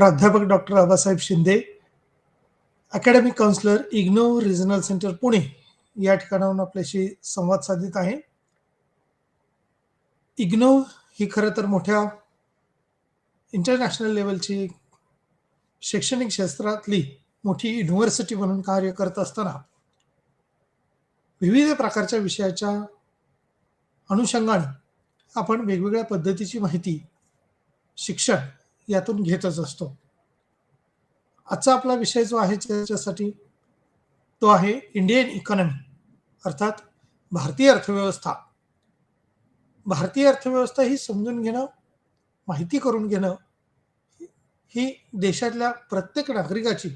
प्राध्यापक doctor Abasaheb Shinde, academic counsellor, IGNOU regional centre Pune या ठिकाणाहून आपल्याशी संवाद साधित आहे. इग्नोव ही खरं तर मोठ्या इंटरनॅशनल लेवलची शैक्षणिक क्षेत्रातली मोठी युनिव्हर्सिटी म्हणून कार्य करत असताना विविध प्रकारच्या विषयाच्या अनुषंगाने आपण वेगवेगळ्या पद्धतीची माहिती शिक्षण यातून घेतच असतो. आजचा आपला विषय जो आहे त्याच्यासाठी तो आहे इंडियन इकॉनॉमी, अर्थात भारतीय अर्थव्यवस्था. भारतीय अर्थव्यवस्था ही समजून घेणं, माहिती करून घेणं ही देशातल्या प्रत्येक नागरिकाची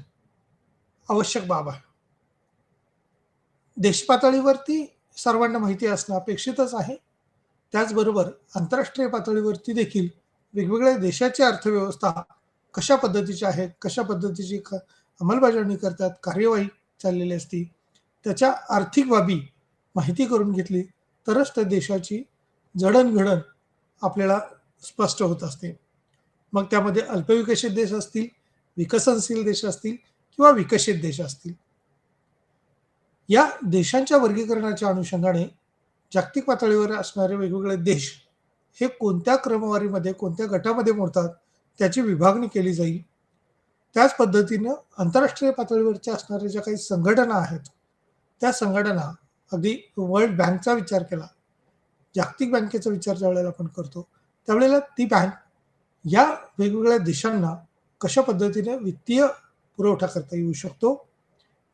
आवश्यक बाब आहे. देशपातळीवरती सर्वांना माहिती असणं अपेक्षितच आहे. त्याचबरोबर आंतरराष्ट्रीय पातळीवरती देखील वेगवेगळ्या देशाची अर्थव्यवस्था कशा पद्धतीची आहे, कशा पद्धतीची अंमलबजावणी करतात, कार्यवाही चाललेली असती, त्याच्या आर्थिक बाबी माहिती करून घेतली तरच त्या देशाची जडणघडण आपल्याला स्पष्ट होत असते. मग त्यामध्ये अल्पविकसित देश असतील, विकसनशील देश असतील किंवा विकसित देश असतील. या देशांच्या वर्गीकरणाच्या अनुषंगाने जागतिक पातळीवर असणारे वेगवेगळे देश हे कोणत्या क्रमवारीमध्ये, कोणत्या गटामध्ये मोडतात त्याची विभागणी केली जाईल. त्याच पद्धतीनं आंतरराष्ट्रीय पातळीवरच्या असणाऱ्या ज्या काही संघटना आहेत त्या संघटना, अगदी वर्ल्ड बँकचा विचार केला, जागतिक बँकेचा विचार ज्या वेळेला आपण करतो त्यावेळेला ती बँक या वेगवेगळ्या देशांना कशा पद्धतीने वित्तीय पुरवठा करता येऊ शकतो,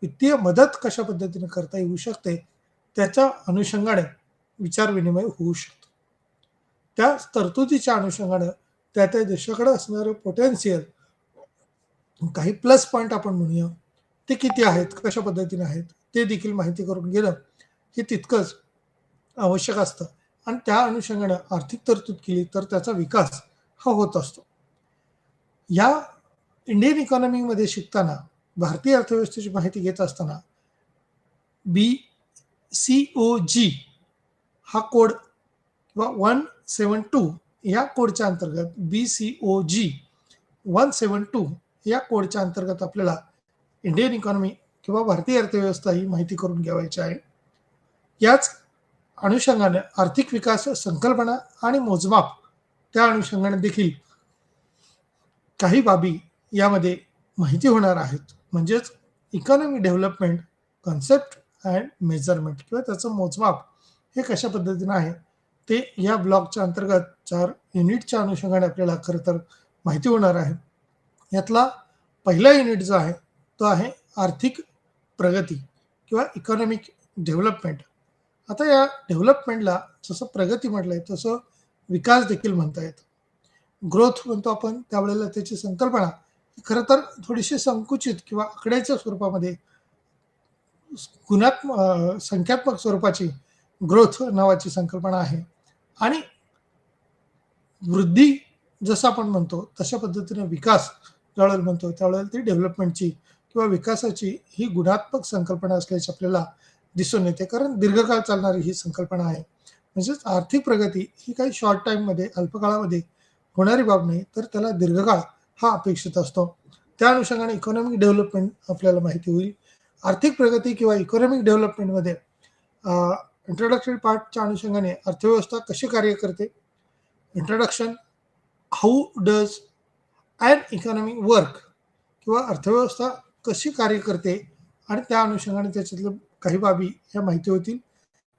वित्तीय मदत कशा पद्धतीने करता येऊ शकते त्याच्या अनुषंगाने विचारविनिमय होऊ शकतो. त्या तरतुदीच्या अनुषंगाने त्या त्या देशाकडे असणारं पोटेन्शियल, काही प्लस पॉईंट आपण म्हणूया, ते किती आहेत, कशा पद्धतीने आहेत ते देखील माहिती करून घेणं हे तितकंच आवश्यक असतं. आणि त्या अनुषंगाने आर्थिक तरतूद केली तर त्याचा विकास हा होत असतो. या इंडियन इकॉनॉमीमध्ये शिकताना, भारतीय अर्थव्यवस्थेची माहिती घेत असताना BCOG हा कोड किंवा 172 या कोडच्या अंतर्गत, BCOG 172 या कोडच्या अंतर्गत आपल्याला इंडियन इकॉनॉमी किंवा भारतीय अर्थव्यवस्था ही माहिती करून घ्यायची आहे. याच अनुषंगाने आर्थिक विकास संकल्पना आणि मोजमाप त्या अनुषंगाने देखील काही बाबी यामध्ये माहिती होणार आहेत. म्हणजेच economy development concept and measurement किंवा त्याचं मोजमाप हे कशा पद्धतीने आहे ते या ब्लॉकच्या अंतर्गत 4 युनिटच्या अनुषंगाने आपल्याला खरं तर माहिती होणार आहे. यातला पहिला युनिट जो आहे तो आहे आर्थिक प्रगती किंवा इकॉनॉमिक डेव्हलपमेंट. आता या डेव्हलपमेंटला जसं प्रगती म्हटलंय तसं विकास देखील म्हणता येतं. ग्रोथ म्हणतो आपण त्यावेळेला त्याची संकल्पना खरं तर थोडीशी संकुचित किंवा आकड्याच्या स्वरूपामध्ये, संख्यात्मक स्वरूपाची ग्रोथ नावाची संकल्पना आहे. आणि वृद्धी जसं आपण म्हणतो तशा पद्धतीने विकास ज्यावेळेला म्हणतो त्यावेळेला ती डेव्हलपमेंटची किंवा विकासाची ही गुणात्मक संकल्पना असल्याची आपल्याला दिसून येते, कारण दीर्घकाळ चालणारी ही संकल्पना आहे. म्हणजेच आर्थिक प्रगती ही काही शॉर्ट टाईममध्ये, अल्पकाळामध्ये होणारी बाब नाही, तर त्याला दीर्घकाळ हा अपेक्षित असतो. त्या अनुषंगाने इकॉनॉमिक डेव्हलपमेंट आपल्याला माहिती होईल. आर्थिक प्रगती किंवा इकॉनॉमिक डेव्हलपमेंटमध्ये इंट्रोडक्टरी पार्टच्या अनुषंगाने अर्थव्यवस्था कशी कार्य करते, introduction, how does and economy work किंवा अर्थव्यवस्था कशी कार्य करते आणि त्या अनुषंगाने त्याच्यातलं काही बाबी ह्या माहिती होतील.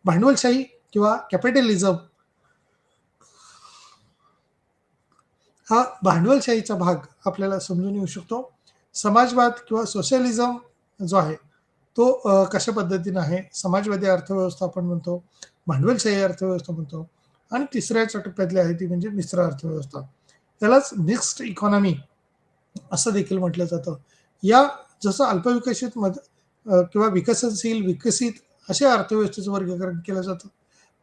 भांडवलशाही किंवा कॅपिटलिझम हा भांडवलशाहीचा भाग आपल्याला समजून येऊ शकतो. समाजवाद किंवा सोशलिझम जो आहे तो कशा पद्धतीने आहे, समाजवादी अर्थव्यवस्था आपण म्हणतो, भांडवलशाही अर्थव्यवस्था म्हणतो, आणि तिसऱ्या टप्प्यातली आहे ती म्हणजे मिश्र अर्थव्यवस्था. त्यालाच मिक्स्ड इकॉनॉमी असं देखील म्हटलं जातं. या जसं अल्पविकसित किंवा विकसनशील, विकसित अशा अर्थव्यवस्थेचं वर्गीकरण केलं जातं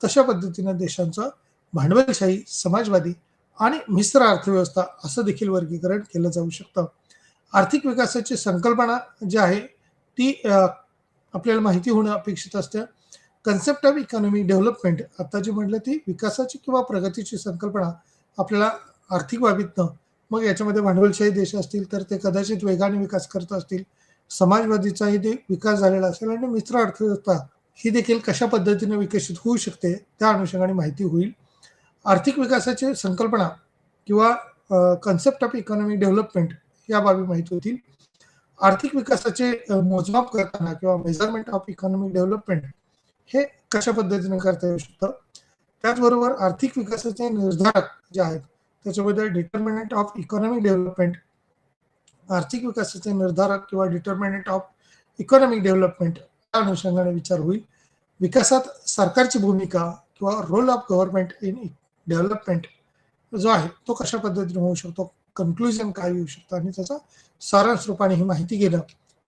तशा पद्धतीनं देशांचं भांडवलशाही, समाजवादी आणि मिश्र अर्थव्यवस्था असं देखील वर्गीकरण केलं जाऊ शकतं. आर्थिक विकासाची संकल्पना जी आहे ती आपल्याला माहिती होणं अपेक्षित असते. कन्सेप्ट ऑफ इकॉनॉमी डेव्हलपमेंट आता जी म्हटलं ती विकासाची किंवा प्रगतीची संकल्पना आपल्याला आर्थिक बाबीतनं मग याच्यामध्ये भांडवलशाही देश असतील तर ते कदाचित वेगाने विकास करत असतील, समाजवादीचाही ते विकास झालेला असेल आणि मिश्र अर्थव्यवस्था ही देखील कशा पद्धतीने विकसित होऊ शकते त्या अनुषंगाने माहिती होईल. आर्थिक विकासाची संकल्पना किंवा कन्सेप्ट ऑफ इकॉनॉमिक डेव्हलपमेंट या बाबी माहिती होतील. आर्थिक विकासाचे मोजमाप करताना किंवा मेजरमेंट ऑफ इकॉनॉमिक डेव्हलपमेंट हे कशा पद्धतीने करता येऊ शकतं. त्याचबरोबर आर्थिक विकासाचे निर्धारक जे आहेत त्याच्यामध्ये डिटर्मिनंट ऑफ इकॉनॉमिक डेव्हलपमेंट, आर्थिक विकासाचे निर्धारक किंवा डिटर्मिनंट ऑफ इकॉनॉमिक डेव्हलपमेंट या अनुषंगाने विचार होईल. विकासात सरकारची भूमिका किंवा role of government in development जो आहे तो कशा पद्धतीने होऊ शकतो, कन्क्लुजन काय येऊ शकतं आणि त्याचा सारांश रूपाने ही माहिती घेणं,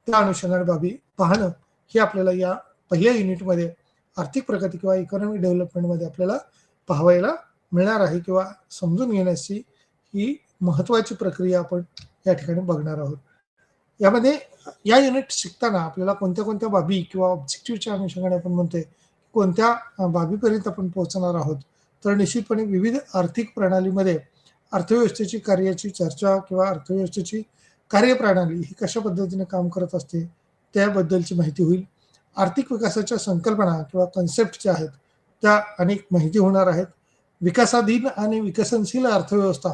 त्या अनुषंगाने बाबी पाहणं हे आपल्याला या पहिल्या युनिटमध्ये आर्थिक प्रगती किंवा इकॉनॉमिक डेव्हलपमेंटमध्ये आपल्याला पाहायला मिळणार आहे किंवा समजून घेण्याची ही महत्त्वाची प्रक्रिया आपण या ठिकाणी बघणार आहोत. यामध्ये या युनिट शिकताना आपल्याला कोणत्या कोणत्या बाबी किंवा ऑब्जेक्टिव्हच्या अनुषंगाने आपण म्हणतोय कोणत्या बाबीपर्यंत आपण पोहोचणार आहोत, तर निश्चितपणे विविध आर्थिक प्रणालीमध्ये अर्थव्यवस्थेची कार्याची चर्चा किंवा अर्थव्यवस्थेची कार्यप्रणाली ही कशा पद्धतीने काम करत असते त्याबद्दलची माहिती होईल. आर्थिक विकासाच्या संकल्पना किंवा कन्सेप्ट ज्या आहेत त्या अनेक माहिती होणार आहेत. विकासाधीन आणि विकसनशील अर्थव्यवस्था,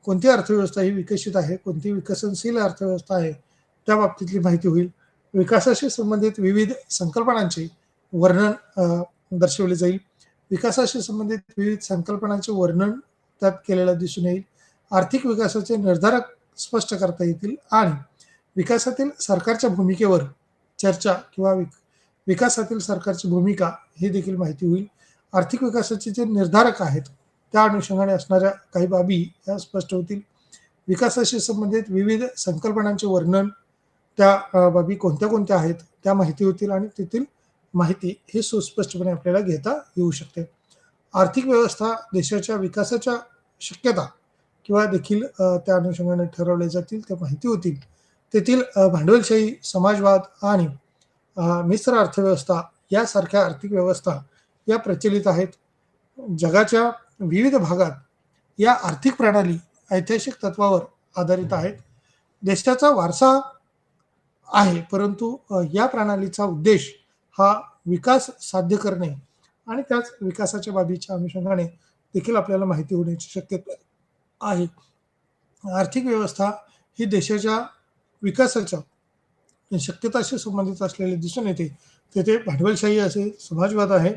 कोणती अर्थव्यवस्था ही विकसित आहे, कोणती विकसनशील अर्थव्यवस्था आहे त्या बाबतीतली माहिती होईल. विकासाशी संबंधित विविध संकल्पनांचे वर्णन दर्शवले जाईल. विकासाशी संबंधित विविध संकल्पनांचे वर्णन त्यात केलेलं दिसून येईल. आर्थिक विकासाचे निर्धारक स्पष्ट करता येतील आणि विकासातील सरकारच्या भूमिकेवर चर्चा किंवा विकासातील सरकारची भूमिका ही देखील माहिती होईल. आर्थिक विकासाचे जे निर्धारक आहेत त्या अनुषंगाने असणाऱ्या काही बाबी या स्पष्ट होतील. विकासाशी संबंधित विविध संकल्पनांचे वर्णन, त्या बाबी कोणत्या कोणत्या आहेत त्या माहिती होतील आणि तेथील माहिती ही सुस्पष्टपणे आपल्याला घेता येऊ शकते. आर्थिक व्यवस्था देशाच्या विकासाच्या शक्यता किंवा देखील त्या अनुषंगाने ठरवले जातील त्या माहिती होतील. तेथील भांडवलशाही, समाजवाद आणि मिश्र अर्थव्यवस्था यासारख्या आर्थिक व्यवस्था या प्रचलित आहेत. जगाच्या विविध भागात या आर्थिक प्रणाली ऐतिहासिक तत्वावर आधारित आहेत. देशाचा वारसा आहे, परंतु या प्रणालीचा उद्देश हा विकास साध्य करणे आणि त्याच विकासाच्या बाबीच्या अनुषंगाने देखील आपल्याला माहिती होण्याची शक्यता आहे. आर्थिक व्यवस्था ही देशाच्या विकासाच्या शक्यताशी संबंधित असलेले दिसून येते. तेथे भांडवलशाही असेल, समाजवाद आहे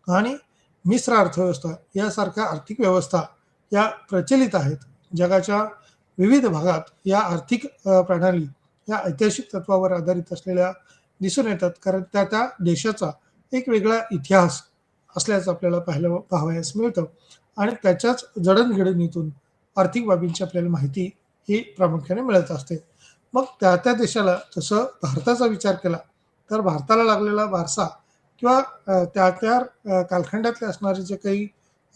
आणि मिश्र अर्थव्यवस्था यासारख्या आर्थिक व्यवस्था या प्रचलित आहेत. जगाच्या विविध भागात या आर्थिक प्रणाली या ऐतिहासिक तत्वावर आधारित असलेल्या दिसून येतात, कारण त्या त्या देशाचा एक वेगळा इतिहास असल्याचं आपल्याला पाहावयास मिळतं आणि त्याच्याच जडणघडणीतून आर्थिक बाबींची आपल्याला माहिती ही प्रामुख्याने मिळत असते. मग त्या त्या देशाला जसं भारताचा विचार केला तर भारताला लागलेला वारसा किंवा त्या त्या कालखंडातले असणारे जे काही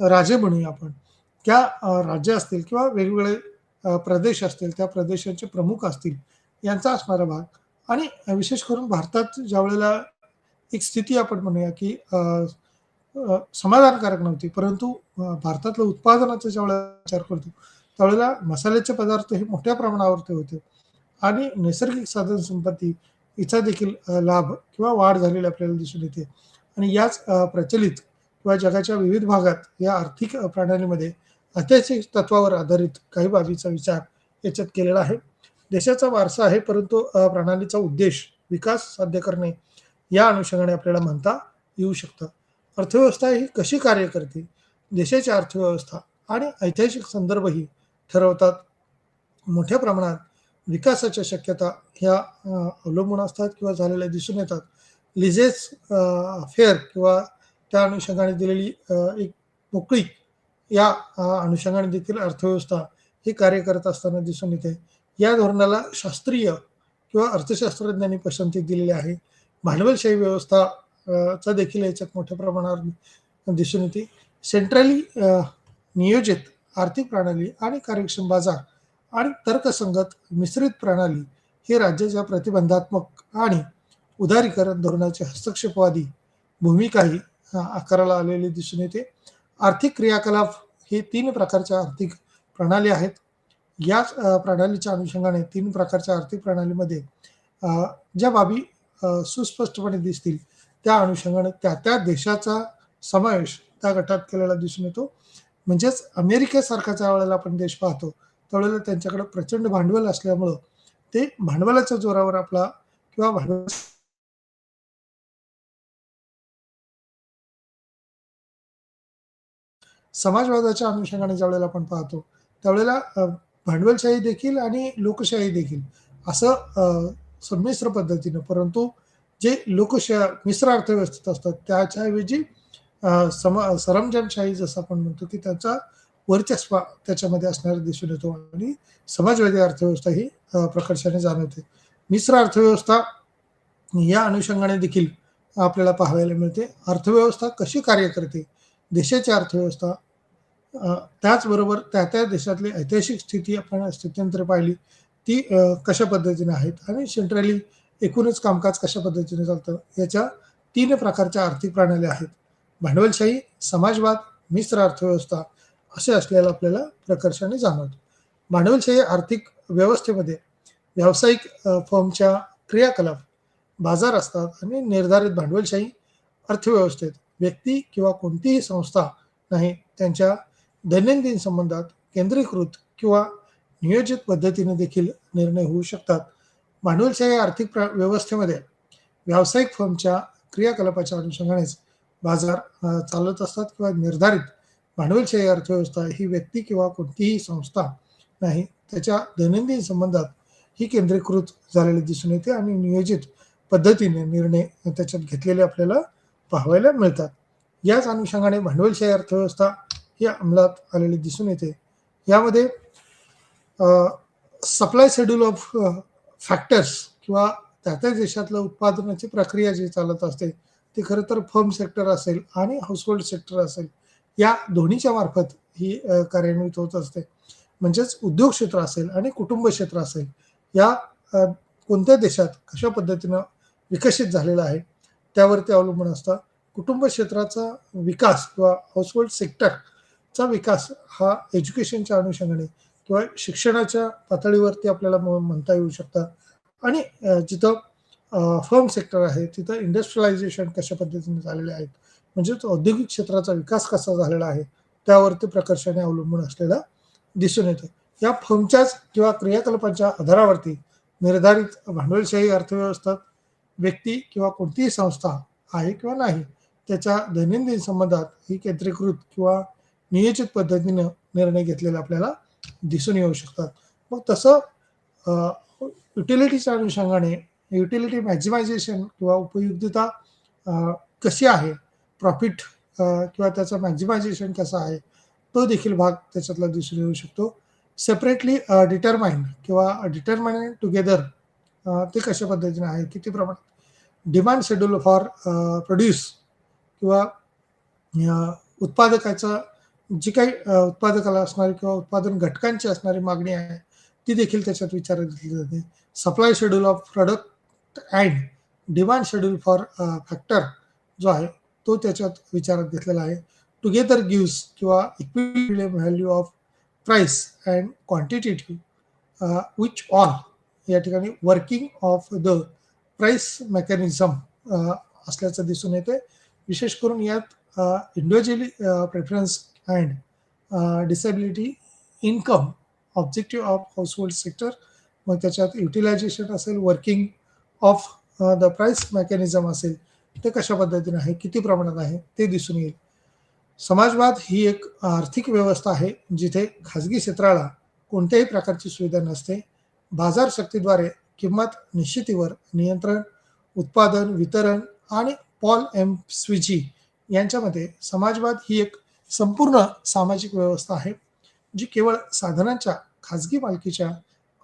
राजे म्हणूया आपण, त्या राज्य असतील किंवा वेगवेगळे प्रदेश असतील, त्या प्रदेशाचे प्रमुख असतील यांचा असणारा भाग आणि विशेष करून भारतात ज्यावेळेला एक स्थिती आपण म्हणूया की समाधानकारक नव्हती, परंतु भारतातलं उत्पादनाचा ज्यावेळेला विचार करतो त्यावेळेला मसाल्याचे पदार्थ हे मोठ्या प्रमाणावरती होते आणि नैसर्गिक साधन संपत्ती हिचा देखील लाभ किंवा वाढ झालेली आपल्याला दिसून येते आणि याच प्रचलित किंवा जगाच्या विविध भागात या आर्थिक प्रणालीमध्ये ऐतिहासिक तत्वावर आधारित काही बाबीचा विचार याच्यात केलेला आहे. देशाचा वारसा आहे, परंतु प्रणालीचा उद्देश विकास साध्य करणे या अनुषंगाने आपल्याला म्हणता येऊ शकतं. अर्थव्यवस्था ही कशी कार्य करते, देशाची अर्थव्यवस्था आणि ऐतिहासिक संदर्भही ठरवतात. मोठ्या प्रमाणात विकासाच्या शक्यता ह्या अवलंबून असतात किंवा झालेल्या दिसून येतात. लिजेस फेअर किंवा त्या अनुषंगाने दिलेली एक मोकळीक या अनुषंगाने देखील अर्थव्यवस्था ही कार्य करत असताना दिसून येते. या धोरणाला शास्त्रीय किंवा अर्थशास्त्रज्ञांनी पसंती दिलेली आहे. भांडवलशाही व्यवस्था चा देखील याच्यात मोठ्या प्रमाणावर दिसून येते. सेंट्रली नियोजित आर्थिक प्रणाली आणि कार्यक्षम बाजार आणि तर्कसंगत मिश्रित प्रणाली ही राज्याच्या प्रतिबंधात्मक आणि उदारीकरण धोरणाचे हस्तक्षेपवादी भूमिकाही आकाराला आलेली दिसून येते. आर्थिक क्रियाकलाप हे 3 प्रकारच्या आर्थिक प्रणाली आहेत. याच प्रणालीच्या अनुषंगाने 3 प्रकारच्या आर्थिक प्रणालीमध्ये अ, ज्या बाबी सुस्पष्टपणे दिसतील, त्या अनुषंगाने त्या देशाचा समावेश त्या गटात केलेला दिसून येतो. म्हणजेच अमेरिकेसारखा ज्यावेळेला आपण देश पाहतो, त्यावेळेला त्यांच्याकडे प्रचंड भांडवल असल्यामुळं ते भांडवलाच्या जोरावर आपला किंवा भांडवल समाजवादाच्या अनुषंगाने ज्यावेळेला आपण पाहतो, त्यावेळेला भांडवलशाही देखील आणि लोकशाही देखील असं संमिश्र पद्धतीनं, परंतु जे मिश्र अर्थव्यवस्थेत असतात त्याच्याऐवजी सरंजामशाही जसं आपण म्हणतो, की त्याचा वर्चस्व त्याच्यामध्ये असणारा दिसून येतो आणि समाजवादी अर्थव्यवस्था ही प्रकर्षाने जाणवते. मिश्र अर्थव्यवस्था या अनुषंगाने देखील आपल्याला पाहायला मिळते. अर्थव्यवस्था कशी कार्य करते, देशाची अर्थव्यवस्था त्याचबरोबर त्या देशातली ऐतिहासिक स्थिती आपण स्थित्यंतरे पाहिली, ती कशा पद्धतीने आहेत आणि सेंट्रली एकूणच कामकाज कशा पद्धतीने चालतं, याच्या 3 प्रकारच्या आर्थिक प्रणाल्या आहेत. भांडवलशाही, समाजवाद, मिश्र अर्थव्यवस्था असे असलेलं आपल्याला प्रकर्षाने जाणवतं. भांडवलशाही आर्थिक व्यवस्थेमध्ये व्यावसायिक फर्मच्या क्रियाकलाप, बाजार असतात आणि निर्धारित भांडवलशाही अर्थव्यवस्थेत व्यक्ती किंवा कोणतीही संस्था नाही त्यांच्या दैनंदिन संबंधात केंद्रीकृत किंवा नियोजित पद्धतीने देखील निर्णय होऊ शकतात. भांडवलशाही आर्थिक व्यवस्थेमध्ये व्यावसायिक फर्मच्या क्रियाकलापाच्या अनुषंगानेच बाजार चालत असतात किंवा निर्धारित भांडवलशाही अर्थव्यवस्था ही व्यक्ती किंवा कोणतीही संस्था नाही त्याच्या दैनंदिन संबंधात ही केंद्रीकृत झालेली दिसून येते आणि नियोजित पद्धतीने निर्णय त्याच्यात घेतलेले आपल्याला पाहायला मिळतात. याच अनुषंगाने भांडवलशाही अर्थव्यवस्था ही अंमलात आलेली दिसून येते. यामध्ये सप्लाय शेड्यूल ऑफ फॅक्टर्स किंवा त्या देशातलं उत्पादनाची प्रक्रिया जी चालत असते, ती खरं तर फर्म सेक्टर असेल आणि हाऊसहोल्ड सेक्टर असेल, या दोन्हीच्या मार्फत ही कार्यान्वित होत असते. म्हणजेच उद्योग क्षेत्र असेल आणि कुटुंब क्षेत्र असेल, या कोणत्या देशात कशा पद्धतीनं विकसित झालेलं आहे, त्यावरती अवलंबून असतं. कुटुंब क्षेत्राचा विकास किंवा हाऊसहोल्ड सेक्टरचा विकास हा एज्युकेशनच्या अनुषंगाने किंवा शिक्षणाच्या पातळीवरती आपल्याला म्हणता येऊ शकतं आणि जिथं फर्म सेक्टर आहे, तिथं इंडस्ट्रियलायझेशन कशा पद्धतीने झालेले आहेत, म्हणजेच औद्योगिक क्षेत्राचा विकास कसा झालेला आहे, त्यावरती प्रकर्षाने अवलंबून असलेला दिसून येतं. या फर्मच्याच किंवा क्रियाकलापांच्या आधारावरती निर्धारित भांडवलशाही अर्थव्यवस्थेत व्यक्ती किंवा कोणतीही संस्था आहे किंवा नाही, त्याच्या दैनंदिन संबंधात ही केंद्रीकृत किंवा नियोजित पद्धतीनं निर्णय घेतलेले आपल्याला दिसून येऊ शकतात. मग तसं युटिलिटीच्या अनुषंगाने युटिलिटी मॅक्झिमायझेशन किंवा उपयुक्तता कशी आहे, प्रॉफिट किंवा त्याचं मॅक्झिमायझेशन कसं आहे, तो देखील भाग त्याच्यातला दिसून येऊ शकतो. सेपरेटली डिटरमाइंड किंवा डिटरमाइंड टुगेदर ते कशा पद्धतीने आहे, किती प्रमाणात डिमांड शेड्यूल फॉर प्रोड्यूस किंवा उत्पादकाचं जी काही उत्पादकाला असणारी किंवा उत्पादन घटकांची असणारी मागणी आहे, ती देखील त्याच्यात विचारात घेतली जाते. Supply schedule of product and demand schedule for factor जो आहे, तो त्याच्यात विचारात घेतलेला आहे. टुगेदर गिव्स किंवा equilibrium value of price and quantitative which all या ठिकाणी working of the price mechanism असल्याचं दिसून येते. विशेष करून यात individually preference and disability income objective of household sector, मग त्याच्यात युटिलायझेशन असेल, working of the price mechanism असेल, ते कशा पद्धतीने आहे, किती प्रमाणात आहे, ते दिसून येईल. समाजवाद ही एक आर्थिक व्यवस्था आहे जिथे खाजगी क्षेत्राला कोणत्याही प्रकारची सुविधा नसते. बाजार शक्तीद्वारे किंमत निश्चितीवर नियंत्रण, उत्पादन, वितरण आणि पॉल एम स्विची यांच्यामध्ये समाजवाद ही एक संपूर्ण सामाजिक व्यवस्था आहे, जी केवळ साधनांच्या खाजगी मालकीच्या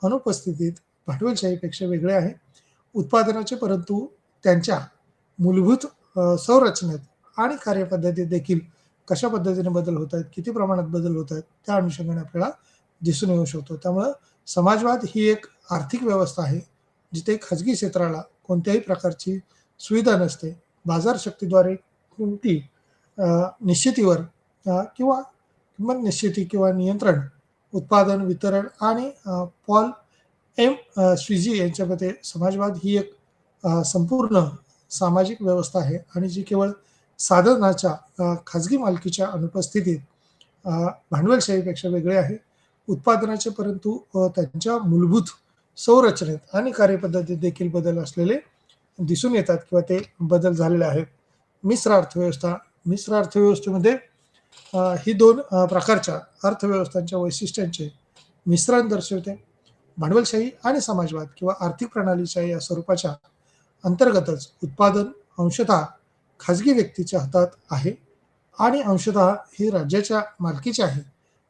अनुपस्थितीत भांडवलशाहीपेक्षा वेगळे आहे. उत्पादनाचे परंतु त्यांच्या मूलभूत संरचनेत आणि कार्यपद्धतीत देखील कशा पद्धतीने बदल होत आहेत, किती प्रमाणात बदल होत आहेत, त्या अनुषंगाने आपल्याला दिसून येऊ शकतो. त्यामुळं समाजवाद ही एक आर्थिक व्यवस्था आहे जिथे खाजगी क्षेत्राला कोणत्याही प्रकारची सुविधा नसते. बाजार शक्तीद्वारे निश्चितीवर किंवा किंमत निश्चिती किंवा नियंत्रण उत्पादन, वितरण आणि पॉल एम स्विजी यांच्या मते समाजवाद ही एक संपूर्ण सामाजिक व्यवस्था आहे आणि जी केवळ साधनाच्या खाजगी मालकीच्या अनुपस्थितीत अ, भांडवलशाहीपेक्षा वेगळे आहे. उत्पादनाचे परंतु त्यांच्या मूलभूत संरचनेत आणि कार्यपद्धतीत देखील बदल असलेले दिसून येतात किंवा ते बदल झालेले आहेत. मिश्र अर्थव्यवस्था. मिश्र अर्थव्यवस्थेमध्ये ही 2 प्रकारच्या अर्थव्यवस्थांच्या वैशिष्ट्यांचे मिश्रण दर्शवते. भांडवलशाही आणि समाजवाद किंवा आर्थिक प्रणालीच्या या स्वरूपाच्या अंतर्गतच उत्पादन अंशतः खाजगी व्यक्तीच्या हातात आहे आणि अंशतः ही राज्याच्या मालकीची आहे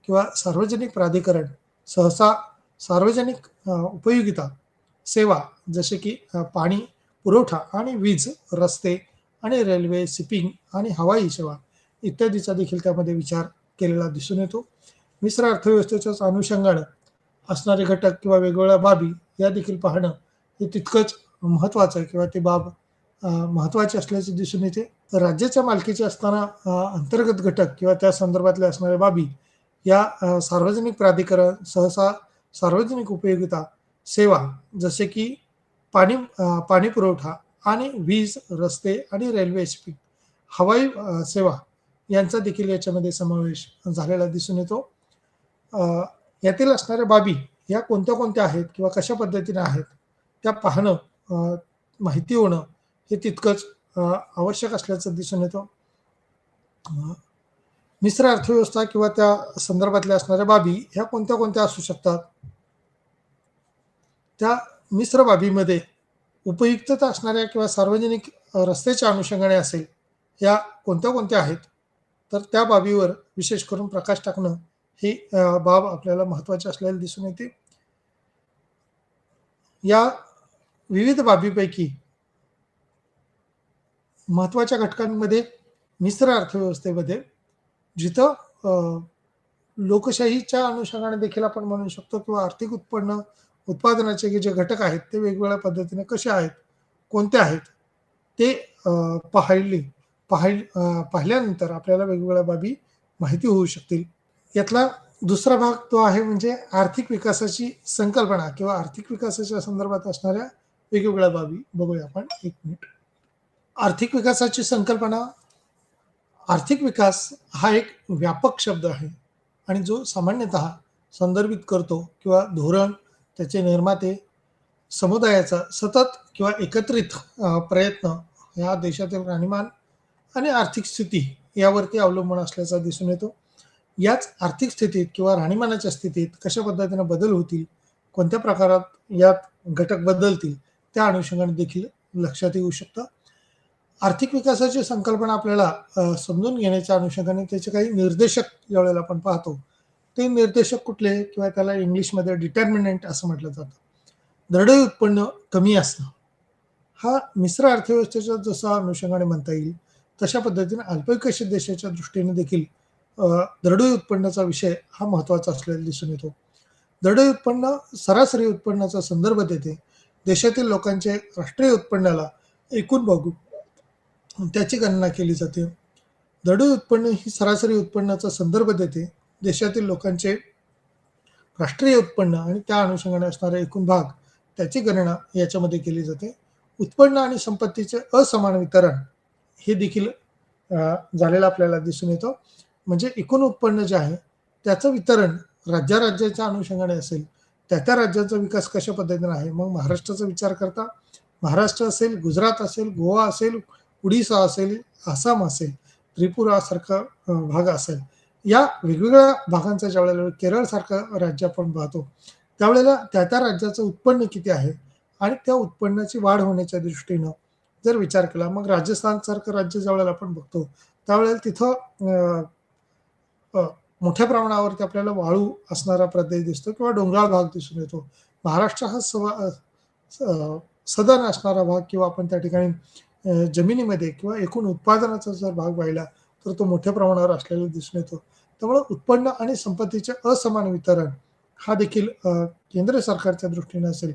किंवा सार्वजनिक प्राधिकरण सहसा सार्वजनिक उपयोगिता सेवा जसे की पाणी पुरवठा आणि वीज, रस्ते आणि रेल्वे, शिपिंग आणि हवाई सेवा इत्यादीचा देखील त्यामध्ये विचार केलेला दिसून येतो. मिश्र अर्थव्यवस्थेच्याच अनुषंगानं असणारे घटक किंवा वेगवेगळ्या बाबी या देखील पाहणं हे तितकंच महत्त्वाचं आहे किंवा ती बाब महत्त्वाची असल्याचे दिसून येते. राज्याच्या मालकीचे असताना अंतर्गत घटक किंवा त्या संदर्भातल्या असणाऱ्या बाबी या सार्वजनिक प्राधिकरण, सहसा सार्वजनिक उपयोगिता सेवा जसे की पाणी पुरवठा आणि वीज, रस्ते आणि रेल्वे, शिपिंग, हवाई सेवा यांचा देखील याच्यामध्ये समावेश झालेला दिसून येतो. अ, यातील असणाऱ्या बाबी या कोणत्या-कोणत्या आहेत किंवा कशा पद्धतीने आहेत, त्या पाहणं, माहिती होणं हे तितकंच आवश्यक असल्याचं दिसून येतं. अ, मिश्र अर्थव्यवस्था किंवा त्या संदर्भातल्या असणाऱ्या बाबी ह्या कोणत्या-कोणत्या असू शकतात? त्या मिश्र बाबीमध्ये उपयुक्तता असणाऱ्या किंवा सार्वजनिक रस्त्याच्या अनुषंगाने असेल, या कोणत्या-कोणत्या आहेत? तर त्या बाबीवर विशेष करून प्रकाश टाकणं ही बाब आपल्याला महत्त्वाची असलेली दिसून येते. या विविध बाबीपैकी महत्त्वाच्या घटकांमध्ये मिश्र अर्थव्यवस्थेमध्ये जिथं लोकशाहीच्या अनुषंगाने देखील आपण म्हणू शकतो किंवा आर्थिक उत्पादनाचे जे घटक आहेत ते वेगवेगळ्या पद्धतीने कसे आहेत, कोणते आहेत ते पाहिल्यानंतर आपल्याला वेगवेगळ्या बाबी माहिती होऊ शकतील. यातला दुसरा भाग तो आहे म्हणजे आर्थिक विकासाची संकल्पना किंवा आर्थिक विकासाच्या संदर्भात असणाऱ्या वेगवेगळ्या बाबी बघूया आपण. 1 मिनिट. आर्थिक विकासाची संकल्पना आर्थिक विकास हा एक व्यापक शब्द आहे आणि जो सामान्यतः संदर्भित करतो किंवा धोरण, त्याचे निर्माते, समुदायाचा सतत किंवा एकत्रित प्रयत्न या देशातील राहणीमान आणि आर्थिक स्थिती यावरती अवलंबून असल्याचा दिसून येतो. याच आर्थिक स्थितीत किंवा राहणीमानाच्या स्थितीत कशा पद्धतीने बदल होतील, कोणत्या प्रकारात यात घटक बदलतील, त्या अनुषंगाने देखील लक्षात येऊ शकतं. आर्थिक विकासाची संकल्पना आपल्याला समजून घेण्याच्या अनुषंगाने त्याचे काही निर्देशक ज्यावेळेला आपण पाहतो, ते निर्देशक कुठले किंवा त्याला इंग्लिशमध्ये डिटर्मिनंट असं म्हटलं जातं. दरडोई उत्पन्न कमी असणं हा मिश्र अर्थव्यवस्थेच्या जसा अनुषंगाने म्हणता येईल, तशा पद्धतीने अल्पविकसित देशाच्या दृष्टीने देखील दरडोई उत्पन्नाचा विषय हा महत्त्वाचा असलेला दिसून येतो. दरडोई उत्पन्न सरासरी उत्पन्नाचा संदर्भ देते. देशातील लोकांचे राष्ट्रीय उत्पन्नाला एकूण बघून त्याची गणना केली जाते. दरडोई उत्पन्न ही सरासरी उत्पन्नाचा संदर्भ देते. देशातील लोकांचे राष्ट्रीय उत्पन्न आणि त्या अनुषंगाने असणारा एकूण भाग त्याची गणना याच्यामध्ये केली जाते. उत्पन्न आणि संपत्तीचे असमान वितरण हे देखील झालेलं आपल्याला दिसून येतं. म्हणजे एकूण उत्पन्न जे आहे त्याचं वितरण राज्याच्या अनुषंगाने असेल, त्या राज्याचा विकास कशा पद्धतीने आहे. मग महाराष्ट्राचा विचार करता महाराष्ट्र असेल, गुजरात असेल, गोवा असेल, उडीसा असेल, आसाम असेल, त्रिपुरासारखा भाग असेल, या वेगवेगळ्या भागांचा ज्यावेळेला केरळसारखं राज्य आपण पाहतो, त्यावेळेला त्या राज्याचं उत्पन्न किती आहे आणि त्या उत्पन्नाची वाढ होण्याच्या दृष्टीनं जर विचार केला, मग राजस्थानसारखं राज्य ज्यावेळेला आपण बघतो, त्यावेळेला तिथं मोठ्या प्रमाणावरती आपल्याला वाळू असणारा प्रदेश दिसतो किंवा डोंगराळ भाग दिसून येतो. महाराष्ट्र हा सदन असणारा भाग किंवा आपण त्या ठिकाणी जमिनीमध्ये किंवा एकूण उत्पादनाचा जर भाग पाहिला तर तो मोठ्या प्रमाणावर असलेला दिसून येतो. त्यामुळे उत्पन्न आणि संपत्तीचे असमान वितरण हा देखील केंद्र सरकारच्या दृष्टीने असेल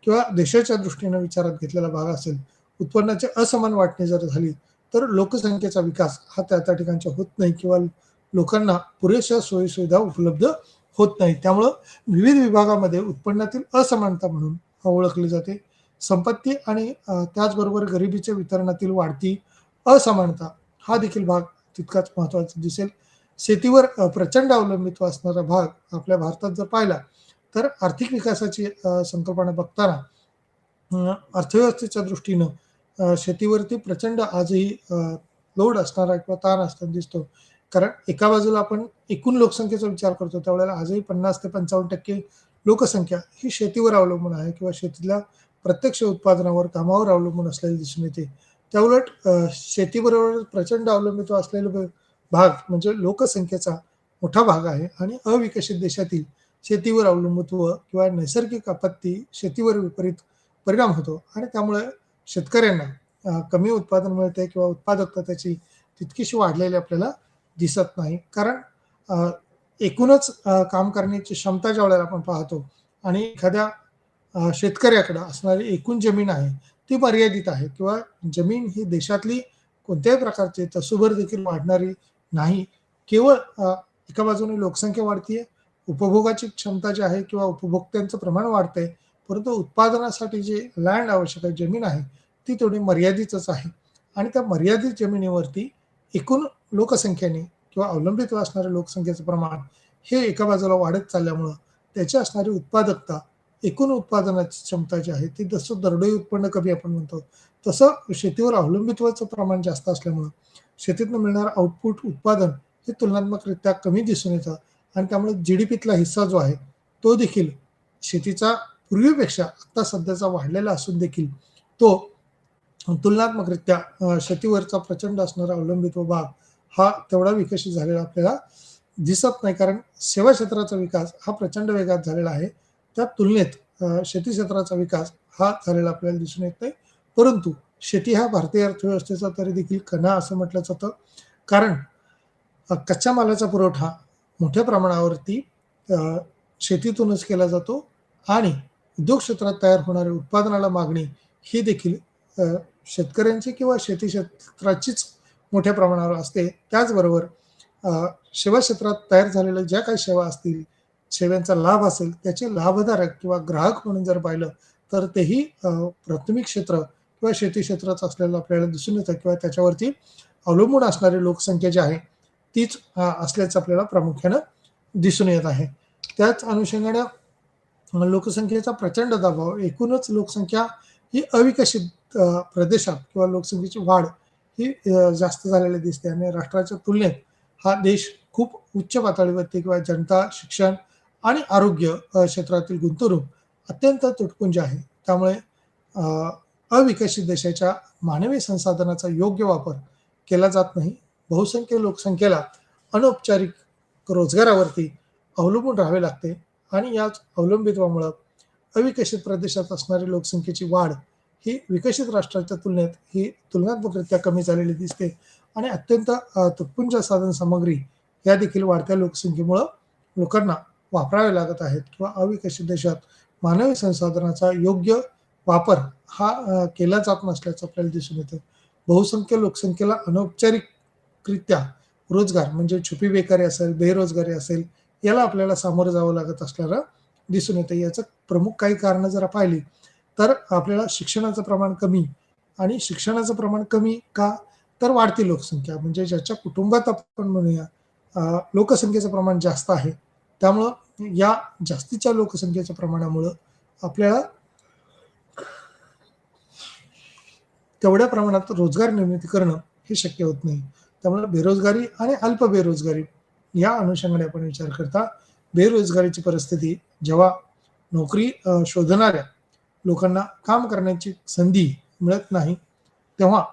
किंवा देशाच्या दृष्टीने विचारात घेतलेला भाग असेल. उत्पन्नाची असमान वाटणी जर झाली तर लोकसंख्येचा विकास हा त्या ठिकाणच्या होत नाही किंवा लोकांना पुरेशा सोयीसुविधा उपलब्ध होत नाही. त्यामुळं विविध विभागामध्ये उत्पन्नातील असमानता म्हणून ओळखली जाते. संपत्ती आणि त्याचबरोबर गरिबीच्या वितरणातील वाढती असमानता हा देखील भाग तितकाच महत्त्वाचा दिसेल. शेतीवर प्रचंड अवलंबित्व असणारा भाग आपल्या भारतात जर पाहिला, तर आर्थिक विकासाची संकल्पना बघताना अर्थव्यवस्थेच्या दृष्टीनं शेतीवरती प्रचंड आजही लोड असणारा किंवा ताण असताना दिसतो. कारण एका बाजूला आपण एकूण लोकसंख्येचा विचार करतो, त्यावेळेला आजही 50 ते 55% लोकसंख्या ही शेतीवर अवलंबून आहे किंवा शेतीतल्या प्रत्यक्ष उत्पादनावर, कामावर अवलंबून असलेली दिसून येते. त्याउलट शेतीबरोबर प्रचंड अवलंबित्व असलेले भाग म्हणजे लोकसंख्येचा मोठा भाग आहे आणि अविकसित देशातील शेतीवर अवलंबित्व किंवा नैसर्गिक आपत्ती शेतीवर विपरीत परिणाम होतो आणि त्यामुळे शेतकऱ्यांना कमी उत्पादन मिळते किंवा उत्पादकता त्याची तितकीशी वाढलेली आपल्याला दिसत नाही. कारण एकूणच काम करण्याची क्षमता ज्यावेळेला आपण पाहतो आणि एखाद्या शेतकऱ्याकडे असणारी एकूण जमीन आहे ती मर्यादित आहे किंवा जमीन ही देशातली कोणत्याही प्रकारची तसूभर देखील वाढणारी नाही. केवळ एका बाजूने लोकसंख्या वाढतीये, उपभोगाची क्षमता जी आहे किंवा उपभोक्त्यांचं प्रमाण वाढतंय, परंतु उत्पादनासाठी जी लँड आवश्यक आहे, जमीन आहे, ती तेवढी मर्यादितच आहे आणि त्या मर्यादित जमिनीवरती एकूण लोकसंख्येने किंवा अवलंबित्व असणाऱ्या लोकसंख्येचं प्रमाण हे एका बाजूला वाढत चालल्यामुळं त्याची असणारी उत्पादकता, एकूण उत्पादनाची क्षमता जी आहे ती जसं दरडोई उत्पन्न कमी आपण म्हणतो, तसं शेतीवर अवलंबित्वाचं प्रमाण जास्त असल्यामुळं शेतीतनं मिळणारं आउटपुट उत्पादन हे तुलनात्मकरित्या कमी दिसून येतं आणि त्यामुळे जी-डी-पीतला हिस्सा जो आहे, तो देखील शेतीचा पूर्वीपेक्षा आता सध्याचा वाढलेला असून देखील तो तुलनात्मकरित्या शेतीवरचा प्रचंड असणारा अवलंबित्व भाग हा तेवढा विकसित झालेला आपल्याला दिसत नाही. कारण सेवा क्षेत्राचा विकास हा प्रचंड वेगात झालेला आहे. त्या तुलनेत शेती क्षेत्राचा विकास हा झालेला आपल्याला दिसून येत नाही. परंतु शेती हा भारतीय अर्थव्यवस्थेचा तरी देखील कणा असं म्हटलं जातं. कारण कच्च्या मालाचा पुरवठा मोठ्या प्रमाणावरती अ, शेतीतूनच केला जातो आणि उद्योग क्षेत्रात तयार होणाऱ्या उत्पादनाला मागणी ही देखील अ, शेतकऱ्यांची किंवा शेती क्षेत्राचीच मोठ्या प्रमाणावर असते. त्याचबरोबर अ, सेवा क्षेत्रात तयार झालेल्या ज्या काही सेवा असतील, सेवांचा लाभ असेल, त्याचे लाभधारक किंवा ग्राहक म्हणून जर पाहिलं, तर तेही प्राथमिक क्षेत्र किंवा शेती क्षेत्रच असलेलं आपल्याला दिसून येतं किंवा त्याच्यावरती अवलंबून असणारी लोकसंख्या जी आहे, तीच असल्याचं आपल्याला प्रामुख्यानं दिसून येत आहे. त्याच अनुषंगानं लोकसंख्येचा प्रचंड दबाव, एकूणच लोकसंख्या ही अविकसित प्रदेशात किंवा लोकसंख्येची वाढ ही जास्त झालेली दिसते आणि राष्ट्राच्या तुलनेत हा देश खूप उच्च पातळीवरती किंवा जनता, शिक्षण आणि आरोग्य क्षेत्रातील गुंतवणूक अत्यंत तुटपुंजी आहे. त्यामुळे अ, अविकसित देशाच्या मानवी संसाधनाचा योग्य वापर केला जात नाही. बहुसंख्य लोकसंख्येला अनौपचारिक रोजगारावरती अवलंबून राहावे लागते आणि याच अवलंबित्वामुळं अविकसित प्रदेशात असणारी लोकसंख्येची वाढ ही विकसित राष्ट्राच्या तुलनेत ही तुलनात्मकरित्या कमी झालेली दिसते आणि अत्यंत तुटपुंज साधनसामग्री या देखील वाढत्या लोकसंख्येमुळं लोकांना वापरावे लागत आहेत किंवा अविकसित देशात मानवी संसाधनाचा योग्य वापर हा केला जात नसल्याचं आपल्याला दिसून येतं. बहुसंख्य लोकसंख्येला अनौपचारिकरित्या रोजगार म्हणजे छुपी बेकारी असेल, बेरोजगारी असेल, याला आपल्याला सामोरं जावं लागत असल्यानं दिसून येतं. याचं प्रमुख काही कारणं जर पाहिली, तर आपल्याला शिक्षणाचं प्रमाण कमी आणि शिक्षणाचं प्रमाण कमी का? तर वाढती लोकसंख्या म्हणजे ज्याच्या कुटुंबात आपण म्हणूया लोकसंख्येचं प्रमाण जास्त आहे. त्यामुळं या जास्तीच्या लोकसंख्येच्या प्रमाणामुळं आपल्याला तेवढ्या प्रमाणात रोजगार निर्मिती करणं हे शक्य होत नाही. त्यामुळे बेरोजगारी आणि अल्प बेरोजगारी या अनुषंगाने आपण विचार करता बेरोजगारीची परिस्थिती जेव्हा नोकरी शोधणाऱ्या लोकांना काम करण्याची संधी मिळत नाही, तेव्हा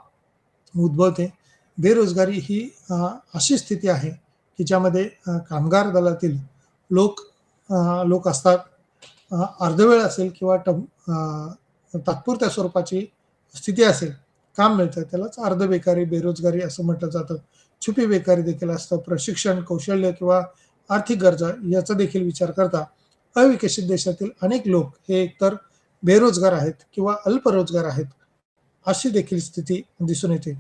उद्भवते. बेरोजगारी ही अशी स्थिती आहे, की ज्यामध्ये कामगार दलातील लोक लोक असतात. अर्धवेळ असेल किंवा तात्पुरत्या स्वरूपाची स्थिती असेल, काम मिळतं त्यालाच अर्ध बेकारी, बेरोजगारी असं म्हटलं जातं. छुपी बेकारी देखील असतं. प्रशिक्षण, कौशल्य किंवा आर्थिक गरजा याचा देखील विचार करता अविकसित देशातील अनेक लोक हे एकतर बेरोजगार आहेत किंवा अल्परोजगार आहेत, अशी देखील स्थिती दिसून येते.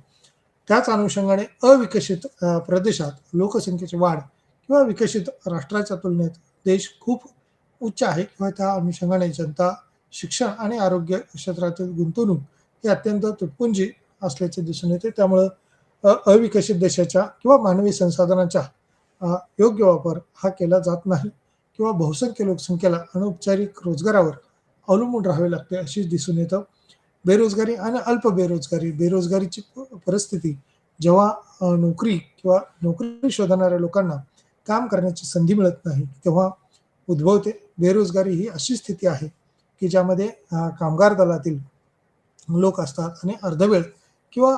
त्याच अनुषंगाने अविकसित प्रदेशात लोकसंख्येची वाढ किंवा विकसित राष्ट्राच्या तुलनेत देश खूप उच्च आहे किंवा त्या अनुषंगाने जनता शिक्षण आणि आरोग्य क्षेत्रातील गुंतवणूक ही अत्यंत तुटपुंजी असल्याचे दिसून येते. त्यामुळं अविकसित देशाच्या किंवा मानवी संसाधनाच्या योग्य वापर हा केला जात नाही किंवा बहुसंख्य लोकसंख्येला अनौपचारिक रोजगारावर अवलंबून राहावे लागते अशी दिसून येतं. बेरोजगारी आणि अल्प बेरोजगारी, बेरोजगारीची परिस्थिती जेव्हा नोकरी किंवा नोकरी शोधणाऱ्या लोकांना काम करण्याची संधी मिळत नाही, तेव्हा उद्भवते. बेरोजगारी ही अशी स्थिती आहे, की ज्यामध्ये कामगार दलातील लोक असतात आणि अर्धवेळ किंवा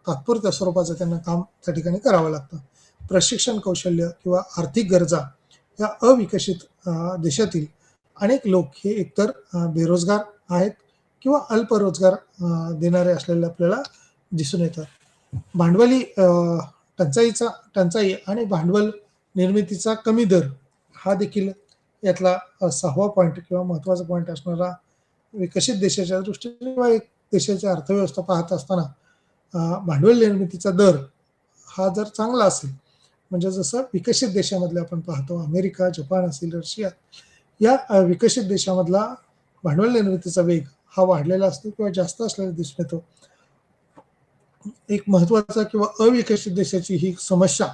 तात्पुरत्या स्वरूपाचं त्यांना काम त्या ठिकाणी करावं लागतं. प्रशिक्षण कौशल्य किंवा आर्थिक गरजा या अविकसित देशातील अनेक लोक हे एकतर बेरोजगार आहेत किंवा अल्प रोजगार देणारे असलेले आपल्याला दिसून येतात. भांडवली टंचाई आणि भांडवल निर्मितीचा कमी दर हा देखील यातला 6वा पॉईंट किंवा महत्त्वाचा पॉईंट असणारा विकसित देशाच्या दृष्टीने किंवा एक देशाची अर्थव्यवस्था पाहत असताना भांडवल निर्मितीचा दर हा जर चांगला असेल, म्हणजे जसं विकसित देशामधले आपण पाहतो अमेरिका, जपान असेल, रशिया या विकसित देशामधला भांडवल निर्मितीचा वेग हा वाढलेला असतो किंवा जास्त असलेला दिसून येतो. एक महत्त्वाचा किंवा अविकसित देशाची ही समस्या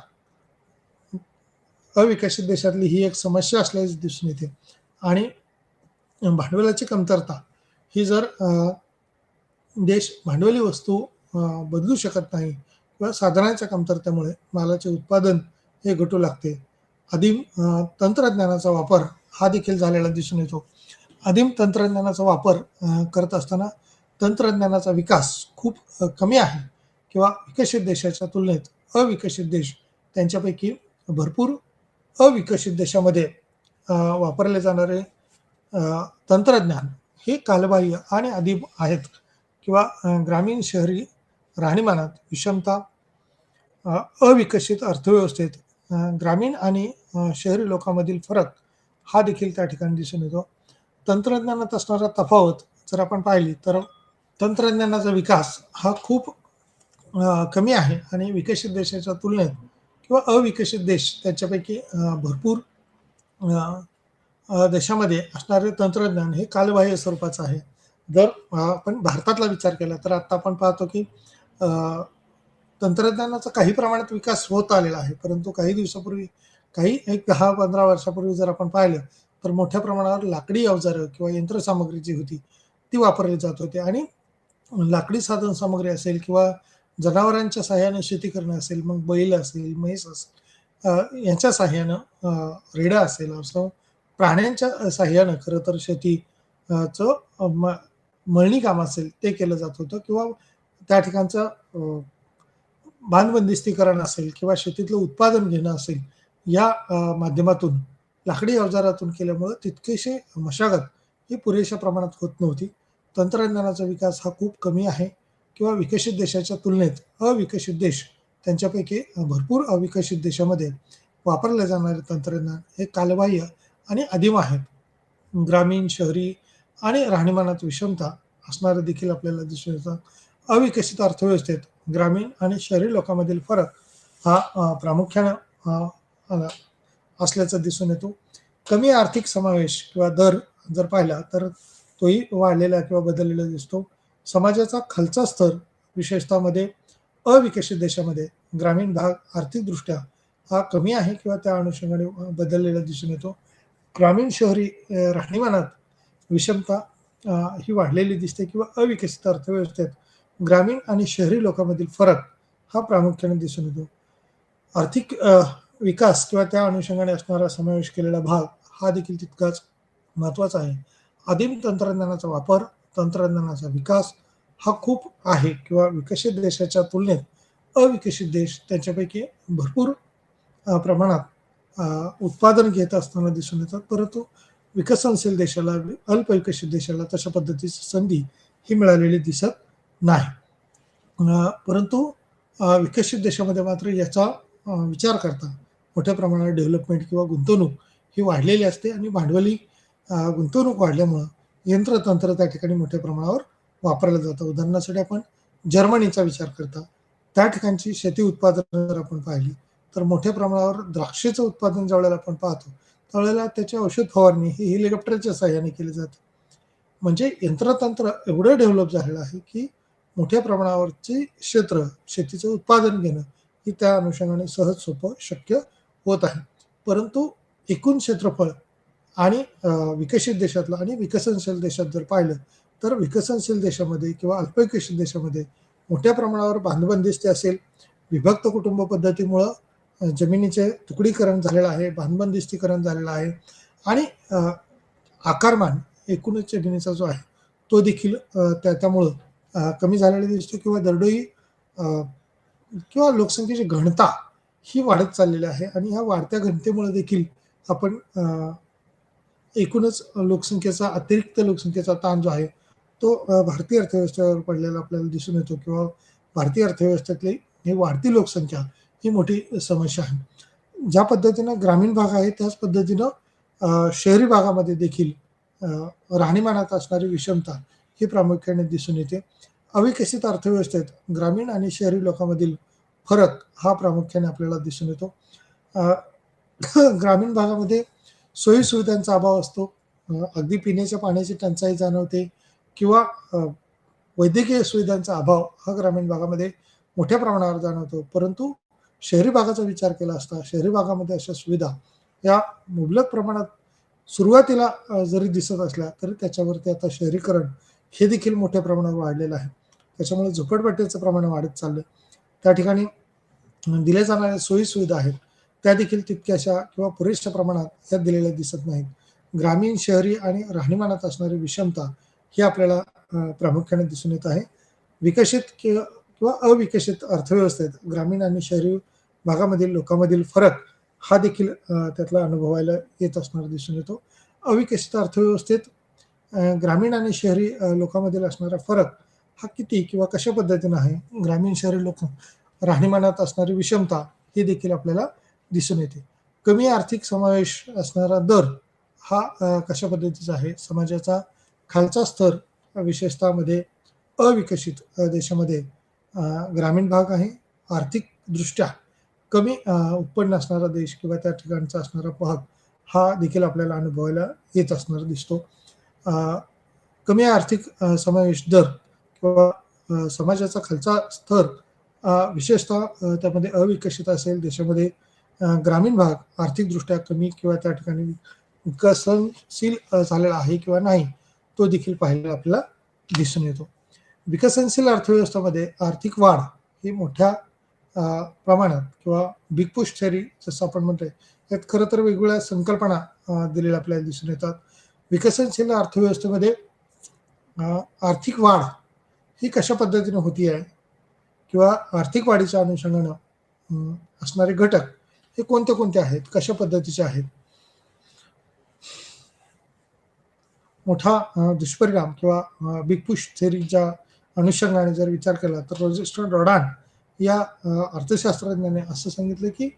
अविकसित देशातली ही एक समस्या असल्याची दिसून येते आणि भांडवलाची कमतरता ही जर देश भांडवली वस्तू बदलू शकत नाही किंवा साधनांच्या कमतरतेमुळे मालाचे उत्पादन हे घटू लागते. आदिम तंत्रज्ञानाचा वापर हा देखील झालेला दिसून येतो. आदिम तंत्रज्ञानाचा वापर करत असताना तंत्रज्ञानाचा विकास खूप कमी आहे किंवा विकसित देशाच्या तुलनेत अविकसित देश त्यांच्यापैकी भरपूर अविकसित देशामध्ये वापरले जाणारे तंत्रज्ञान हे कालबाह्य आणि आदिम आहेत किंवा ग्रामीण शहरी राहणीमानात विषमता, अविकसित अर्थव्यवस्थेत ग्रामीण आणि शहरी लोकांमधील फरक हा देखील त्या ठिकाणी दिसून येतो. तंत्रज्ञानात असणारा तफावत जर आपण पाहिली तर तंत्रज्ञानाचा विकास हा खूप कमी आहे आणि विकसित देशाच्या तुलनेत किंवा अविकसित देश त्याच्यापैकी भरपूर देशामध्ये असणारे तंत्रज्ञान हे कालबाह्य स्वरूपाचं आहे. जर आपण भारतातला विचार केला तर आता आपण पाहतो की तंत्रज्ञानाचा काही प्रमाणात विकास होत आलेला आहे, परंतु काही दिवसापूर्वी काही एक 10-15 वर्षापूर्वी जर आपण पाहिलं तर मोठ्या प्रमाणावर लाकडी अवजारं किंवा यंत्रसामग्री जी होती ती वापरली जात होती आणि लाकडी साधन सामग्री असेल किंवा जनावरांच्या सहाय्याने शेती करणं असेल, मग बैल असेल, म्हैस असेल यांच्या सहाय्यानं रेडा असेल असं प्राण्यांच्या सहाय्यानं खरं तर शेतीचं मळणी काम असेल ते केलं जात होतं किंवा त्या ठिकाणचं बांधबंदिस्तीकरण असेल किंवा शेतीतलं उत्पादन घेणं असेल या माध्यमातून लाकडी अवजारातून केल्यामुळं तितकीशी मशागत ही पुरेशा प्रमाणात होत नव्हती. तंत्रज्ञानाचा विकास हा खूप कमी आहे किंवा विकसित देशाच्या तुलनेत अविकसित देश त्यांच्यापैकी भरपूर अविकसित देशामध्ये वापरले जाणारे तंत्रज्ञान हे कालबाह्य आणि आदिम आहेत. ग्रामीण, शहरी आणि राहणीमानात विषमता असणारे देखील आपल्याला दिसून येतात. अविकसित अर्थव्यवस्थेत ग्रामीण आणि शहरी लोकांमधील फरक हा प्रामुख्यानं असल्याचं दिसून येतो. कमी आर्थिक समावेश किंवा दर जर पाहिला तर तोही वाढलेला किंवा बदललेला दिसतो. समाजाचा खालचा स्तर विशेषतःमध्ये अविकसित देशामध्ये ग्रामीण भाग आर्थिकदृष्ट्या हा कमी आहे किंवा त्या अनुषंगाने बदललेला दिसून येतो. ग्रामीण शहरी राहणीमानात विषमता ही वाढलेली दिसते किंवा अविकसित अर्थव्यवस्थेत ग्रामीण आणि शहरी लोकांमधील फरक हा प्रामुख्याने दिसून येतो. आर्थिक विकास किंवा त्या अनुषंगाने असणारा समावेश केलेला भाग हा देखील तितकाच महत्त्वाचा आहे. आदिम तंत्रज्ञानाचा वापर, तंत्रज्ञानाचा विकास हा खूप आहे किंवा विकसित देशाच्या तुलनेत अविकसित देश त्यांच्यापैकी भरपूर प्रमाणात उत्पादन घेत असताना दिसून येतात, परंतु विकसनशील देशाला, अल्पविकसित देशाला तशा पद्धतीची संधी ही मिळालेली दिसत नाही. परंतु विकसित देशामध्ये मात्र याचा विचार करता मोठ्या प्रमाणात डेव्हलपमेंट किंवा गुंतवणूक ही वाढलेली असते आणि भांडवली गुंतवणूक वाढल्यामुळं यंत्रतंत्र त्या ठिकाणी मोठ्या प्रमाणावर वापरलं जातं. उदाहरणासाठी आपण जर्मनीचा विचार करता, त्या ठिकाणची शेती उत्पादन जर आपण पाहिली तर मोठ्या प्रमाणावर द्राक्षेचं उत्पादन ज्यावेळेला आपण पाहतो त्यावेळेला त्याची औषध फवारणी ही हेलिकॉप्टरच्या सहाय्याने केली जाते. म्हणजे यंत्रतंत्र एवढं डेव्हलप झालेलं आहे, की मोठ्या प्रमाणावरची क्षेत्र शेतीचं उत्पादन घेणं ही त्या अनुषंगाने सहज सोपं शक्य होत आहे. परंतु एकूण क्षेत्रफळ आणि विकसित देशातलं आणि विकसनशील देशात जर पाहिलं, तर विकसनशील देशामध्ये किंवा अल्पविकसित देशामध्ये मोठ्या प्रमाणावर बांधबंदिस्ती असेल, विभक्त कुटुंब पद्धतीमुळं जमिनीचे तुकडीकरण झालेलं आहे, बांधबंदिस्तीकरण झालेलं आहे आणि आकारमान एकूणच जमिनीचा जो आहे, तो देखील त्यामुळं कमी झालेला दिसतो किंवा दरडोई अ, किंवा लोकसंख्येची घनता ही वाढत चाललेली आहे आणि ह्या वाढत्या घनतेमुळे देखील आपण एकूणच अतिरिक्त लोकसंख्येचा ताण जो आहे, तो भारतीय अर्थव्यवस्थेवर पडलेला आपल्याला दिसून येतो किंवा भारतीय अर्थव्यवस्थेतली ही वाढती लोकसंख्या ही मोठी समस्या आहे. ज्या पद्धतीनं ग्रामीण भाग आहे त्याच पद्धतीनं शहरी भागामध्ये देखील अ, राहणीमानात असणारी विषमता ही प्रामुख्याने दिसून येते. अविकसित अर्थव्यवस्थेत ग्रामीण आणि शहरी लोकांमधील फरक हा प्रामुख्याने आपल्याला दिसून येतो. अ, ग्रामीण भागामध्ये सोयी-सुविधांचा अभाव असतो. अगदी पिण्याच्या पाण्याची टंचाई जाणवते किंवा वैद्यकीय सुविधांचा अभाव हा ग्रामीण भागामध्ये मोठ्या प्रमाणावर जाणवतो. परंतु शहरी भागाचा विचार केला असता शहरी भागामध्ये अशा सुविधा या मुबलक प्रमाणात सुरुवातीला जरी दिसत असल्या तरी त्याच्यावरती आता शहरीकरण हे देखील मोठ्या प्रमाणावर वाढलेलं आहे. त्याच्यामुळे झोपडपट्टीचं प्रमाण वाढत चाललंय. त्या ठिकाणी दिल्या जाणाऱ्या सोयी-सुविधा आहेत, त्या देखील तितक्याशा किंवा पुरेशा प्रमाणात या दिलेल्या दिसत नाहीत. ग्रामीण, शहरी आणि राहणीमानात असणारी विषमता ही आपल्याला प्रामुख्याने दिसून येत आहे. विकसित किंवा अविकसित अर्थव्यवस्थेत ग्रामीण आणि शहरी भागामधील लोकांमधील फरक हा देखील त्यातला अनुभवायला येत असणारा दिसून येतो. अविकसित अर्थव्यवस्थेत ग्रामीण आणि शहरी लोकांमधील असणारा फरक हा किती किंवा कशा पद्धतीनं आहे? ग्रामीण, शहरी लोक राहणीमानात असणारी विषमता ही देखील आपल्याला दिसून येते. कमी आर्थिक समावेश असणारा दर हा कशा पद्धतीचा आहे? समाजाचा खालचा स्तर विशेषतःमध्ये अविकसित देशामध्ये ग्रामीण भाग आहे. आर्थिकदृष्ट्या कमी उत्पन्न असणारा देश किंवा त्या ठिकाणचा असणारा भाग हा देखील आपल्याला अनुभवायला येत असणारा दिसतो. अ, कमी आर्थिक समावेश दर किंवा समाजाचा खालचा स्तर विशेषतः त्यामध्ये अविकसित असेल देशामध्ये ग्रामीण भाग आर्थिकदृष्ट्या कमी किंवा त्या ठिकाणी विकसनशील झालेला आहे किंवा नाही, तो देखील पाहायला आपल्याला दिसून येतो. विकसनशील अर्थव्यवस्थेमध्ये आर्थिक वाढ ही मोठ्या प्रमाणात किंवा बिग पुश थिअरी जसं आपण म्हणतोय, त्यात खरं तर वेगवेगळ्या संकल्पना दिलेल्या आपल्याला दिसून येतात. विकसनशील अर्थव्यवस्थेमध्ये आर्थिक वाढ ही कशा पद्धतीने होती आहे किंवा आर्थिक वाढीच्या अनुषंगानं असणारे घटक हे कोणते-कोणते आहेत? कशा पद्धतीचे आहेत? मोठा दुष्परिणाम किंवा बिग पुश थिअरीच्या अनुषंगाने जर विचार केला तर रॉजर्स रॉडान या अर्थशास्त्रज्ञाने असं सांगितलं की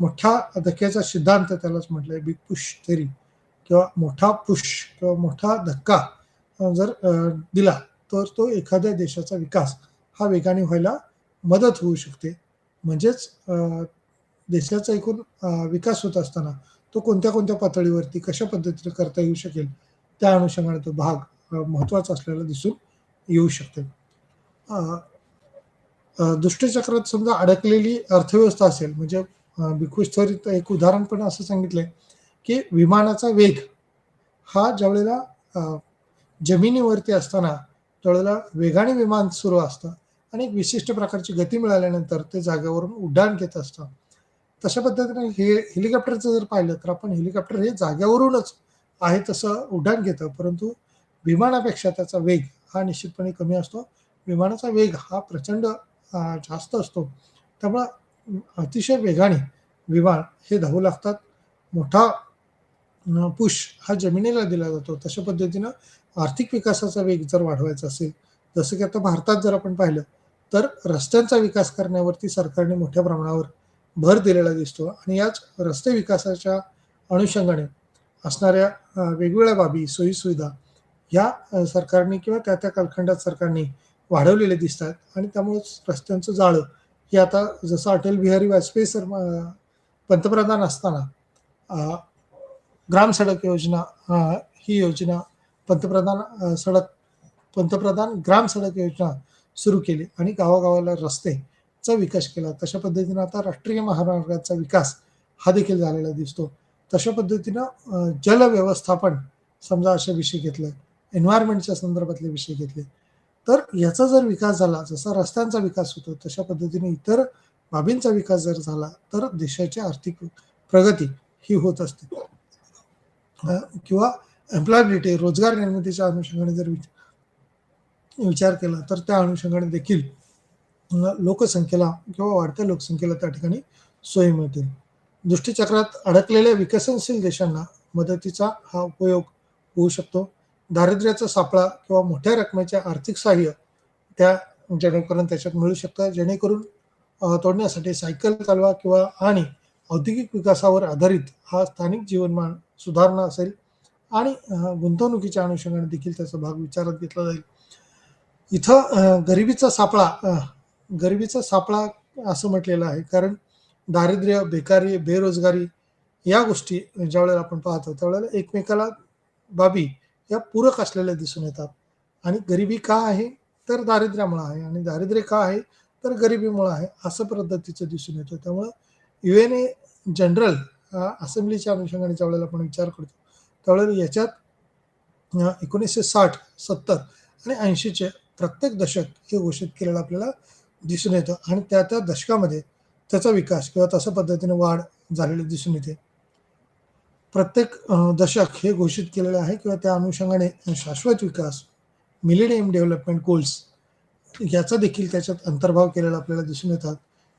मोठ्या धक्क्याचा सिद्धांत त्यालाच म्हटलंय बिग पुश थिअरी किंवा मोठा पुश किंवा मोठा धक्का जर दिला तर तो एखाद्या देशाचा विकास हा वेगाने व्हायला मदत होऊ शकते. म्हणजेच देशाचा एकूण विकास होत असताना तो कोणत्या-कोणत्या पातळीवरती कशा पद्धतीने करता येऊ शकेल, त्या अनुषंगाने तो भाग महत्त्वाचा असलेला दिसून येऊ शकतो. अ, दुष्टचक्रात समजा अडकलेली अर्थव्यवस्था असेल म्हणजे बिग थिअरीत एक उदाहरण पण असं सांगितलंय, की विमानाचा वेग हा ज्यावेळेला जमिनीवरती असताना त्यावेळेला वेगाने विमान सुरू असतं आणि एक विशिष्ट प्रकारची गती मिळाल्यानंतर ते जागेवरून उड्डाण घेत असतं. तशा पद्धतीने हेलिकॉप्टरचं जर पाहिलं तर आपण हेलिकॉप्टर हे जागेवरूनच आहे तसं उड्डाण घेतं, परंतु विमानापेक्षा त्याचा वेग हा निश्चितपणे कमी असतो. विमानाचा वेग हा प्रचंड जास्त असतो. त्यामुळं अतिशय वेगाने विमान हे धावू लागतात. मोठा पुश हा जमिनीला दिला जातो. तशा पद्धतीनं आर्थिक विकासाचा वेग जर वाढवायचा असेल, जसं की आता भारतात जर आपण पाहिलं, तर रस्त्यांचा विकास करण्यावरती सरकारने मोठ्या प्रमाणावर भर दिलेला दिसतो आणि याच रस्ते विकासाच्या अनुषंगाने असणाऱ्या वेगवेगळ्या बाबी, सोयी-सुविधा ह्या सरकारने किंवा त्या कालखंडात सरकारने वाढवलेले दिसतात आणि त्यामुळेच रस्त्यांचं जाळं हे आता जसं अटल बिहारी वाजपेयी पंतप्रधान असताना ग्राम सडक योजना ही योजना पंतप्रधान ग्राम सडक योजना सुरू केली आणि गावागावाला रस्तेचा विकास केला. तशा पद्धतीनं आता राष्ट्रीय महामार्गाचा विकास हा देखील झालेला दिसतो. तशा पद्धतीनं जल व्यवस्थापन समजा असे विषय घेतले, एन्व्हायरमेंटच्या संदर्भातले विषय घेतले, तर याचा जर विकास झाला, जसा रस्त्यांचा विकास होतो तशा पद्धतीने इतर बाबींचा विकास जर झाला तर देशाची आर्थिक प्रगती ही होत असते. किंवा एम्प्लॉयबिलिटी रोजगार निर्मितीच्या अनुषंगाने जर विचार केला तर त्या अनुषंगाने देखील लोकसंख्येला किंवा वाढत्या लोकसंख्येला त्या ठिकाणी सोयी मिळतील. दृष्टीचक्रात अडकलेल्या विकसनशील देशांना मदतीचा हा उपयोग होऊ शकतो. दारिद्र्याचा सापळा किंवा मोठ्या रकमेचे आर्थिक सहाय्य त्या जेणेकरून त्याच्यात मिळू शकतं, जेणेकरून तोडण्यासाठी सायकल चालवा किंवा आणि औद्योगिक विकासावर आधारित हा स्थानिक जीवनमान सुधारणा असेल आणि गुंतवणुकीच्या अनुषंगाने देखील त्याचा भाग विचारात घेतला जाईल. इथं गरिबीचा सापळा असं म्हटलेलं आहे, कारण दारिद्र्य, बेकारी, बेरोजगारी या गोष्टी ज्यावेळेला आपण पाहतो त्यावेळेला एकमेकाला बाबी या पूरक असलेल्या दिसून येतात. आणि गरिबी का आहे तर दारिद्र्यामुळे आहे, आणि दारिद्र्य का आहे तर गरिबीमुळे आहे, असं पद्धतीचं दिसून येतं. त्यामुळं UN जनरल असेंब्लीच्या अनुषंगाने ज्यावेळेला आपण विचार करतो त्यावेळेला याच्यात 1960, 70 आणि 80चे प्रत्येक दशक हे घोषित केलेलं आपल्याला दिसून येतं आणि त्या त्या दशकामध्ये त्याचा विकास किंवा तशा पद्धतीने वाढ झालेली दिसून येते. प्रत्येक दशक हे घोषित केलेलं आहे किंवा त्या अनुषंगाने शाश्वत विकास, मिलेनियम डेव्हलपमेंट गोल्स याचा देखील त्याच्यात अंतर्भाव केलेला आपल्याला दिसून येतात.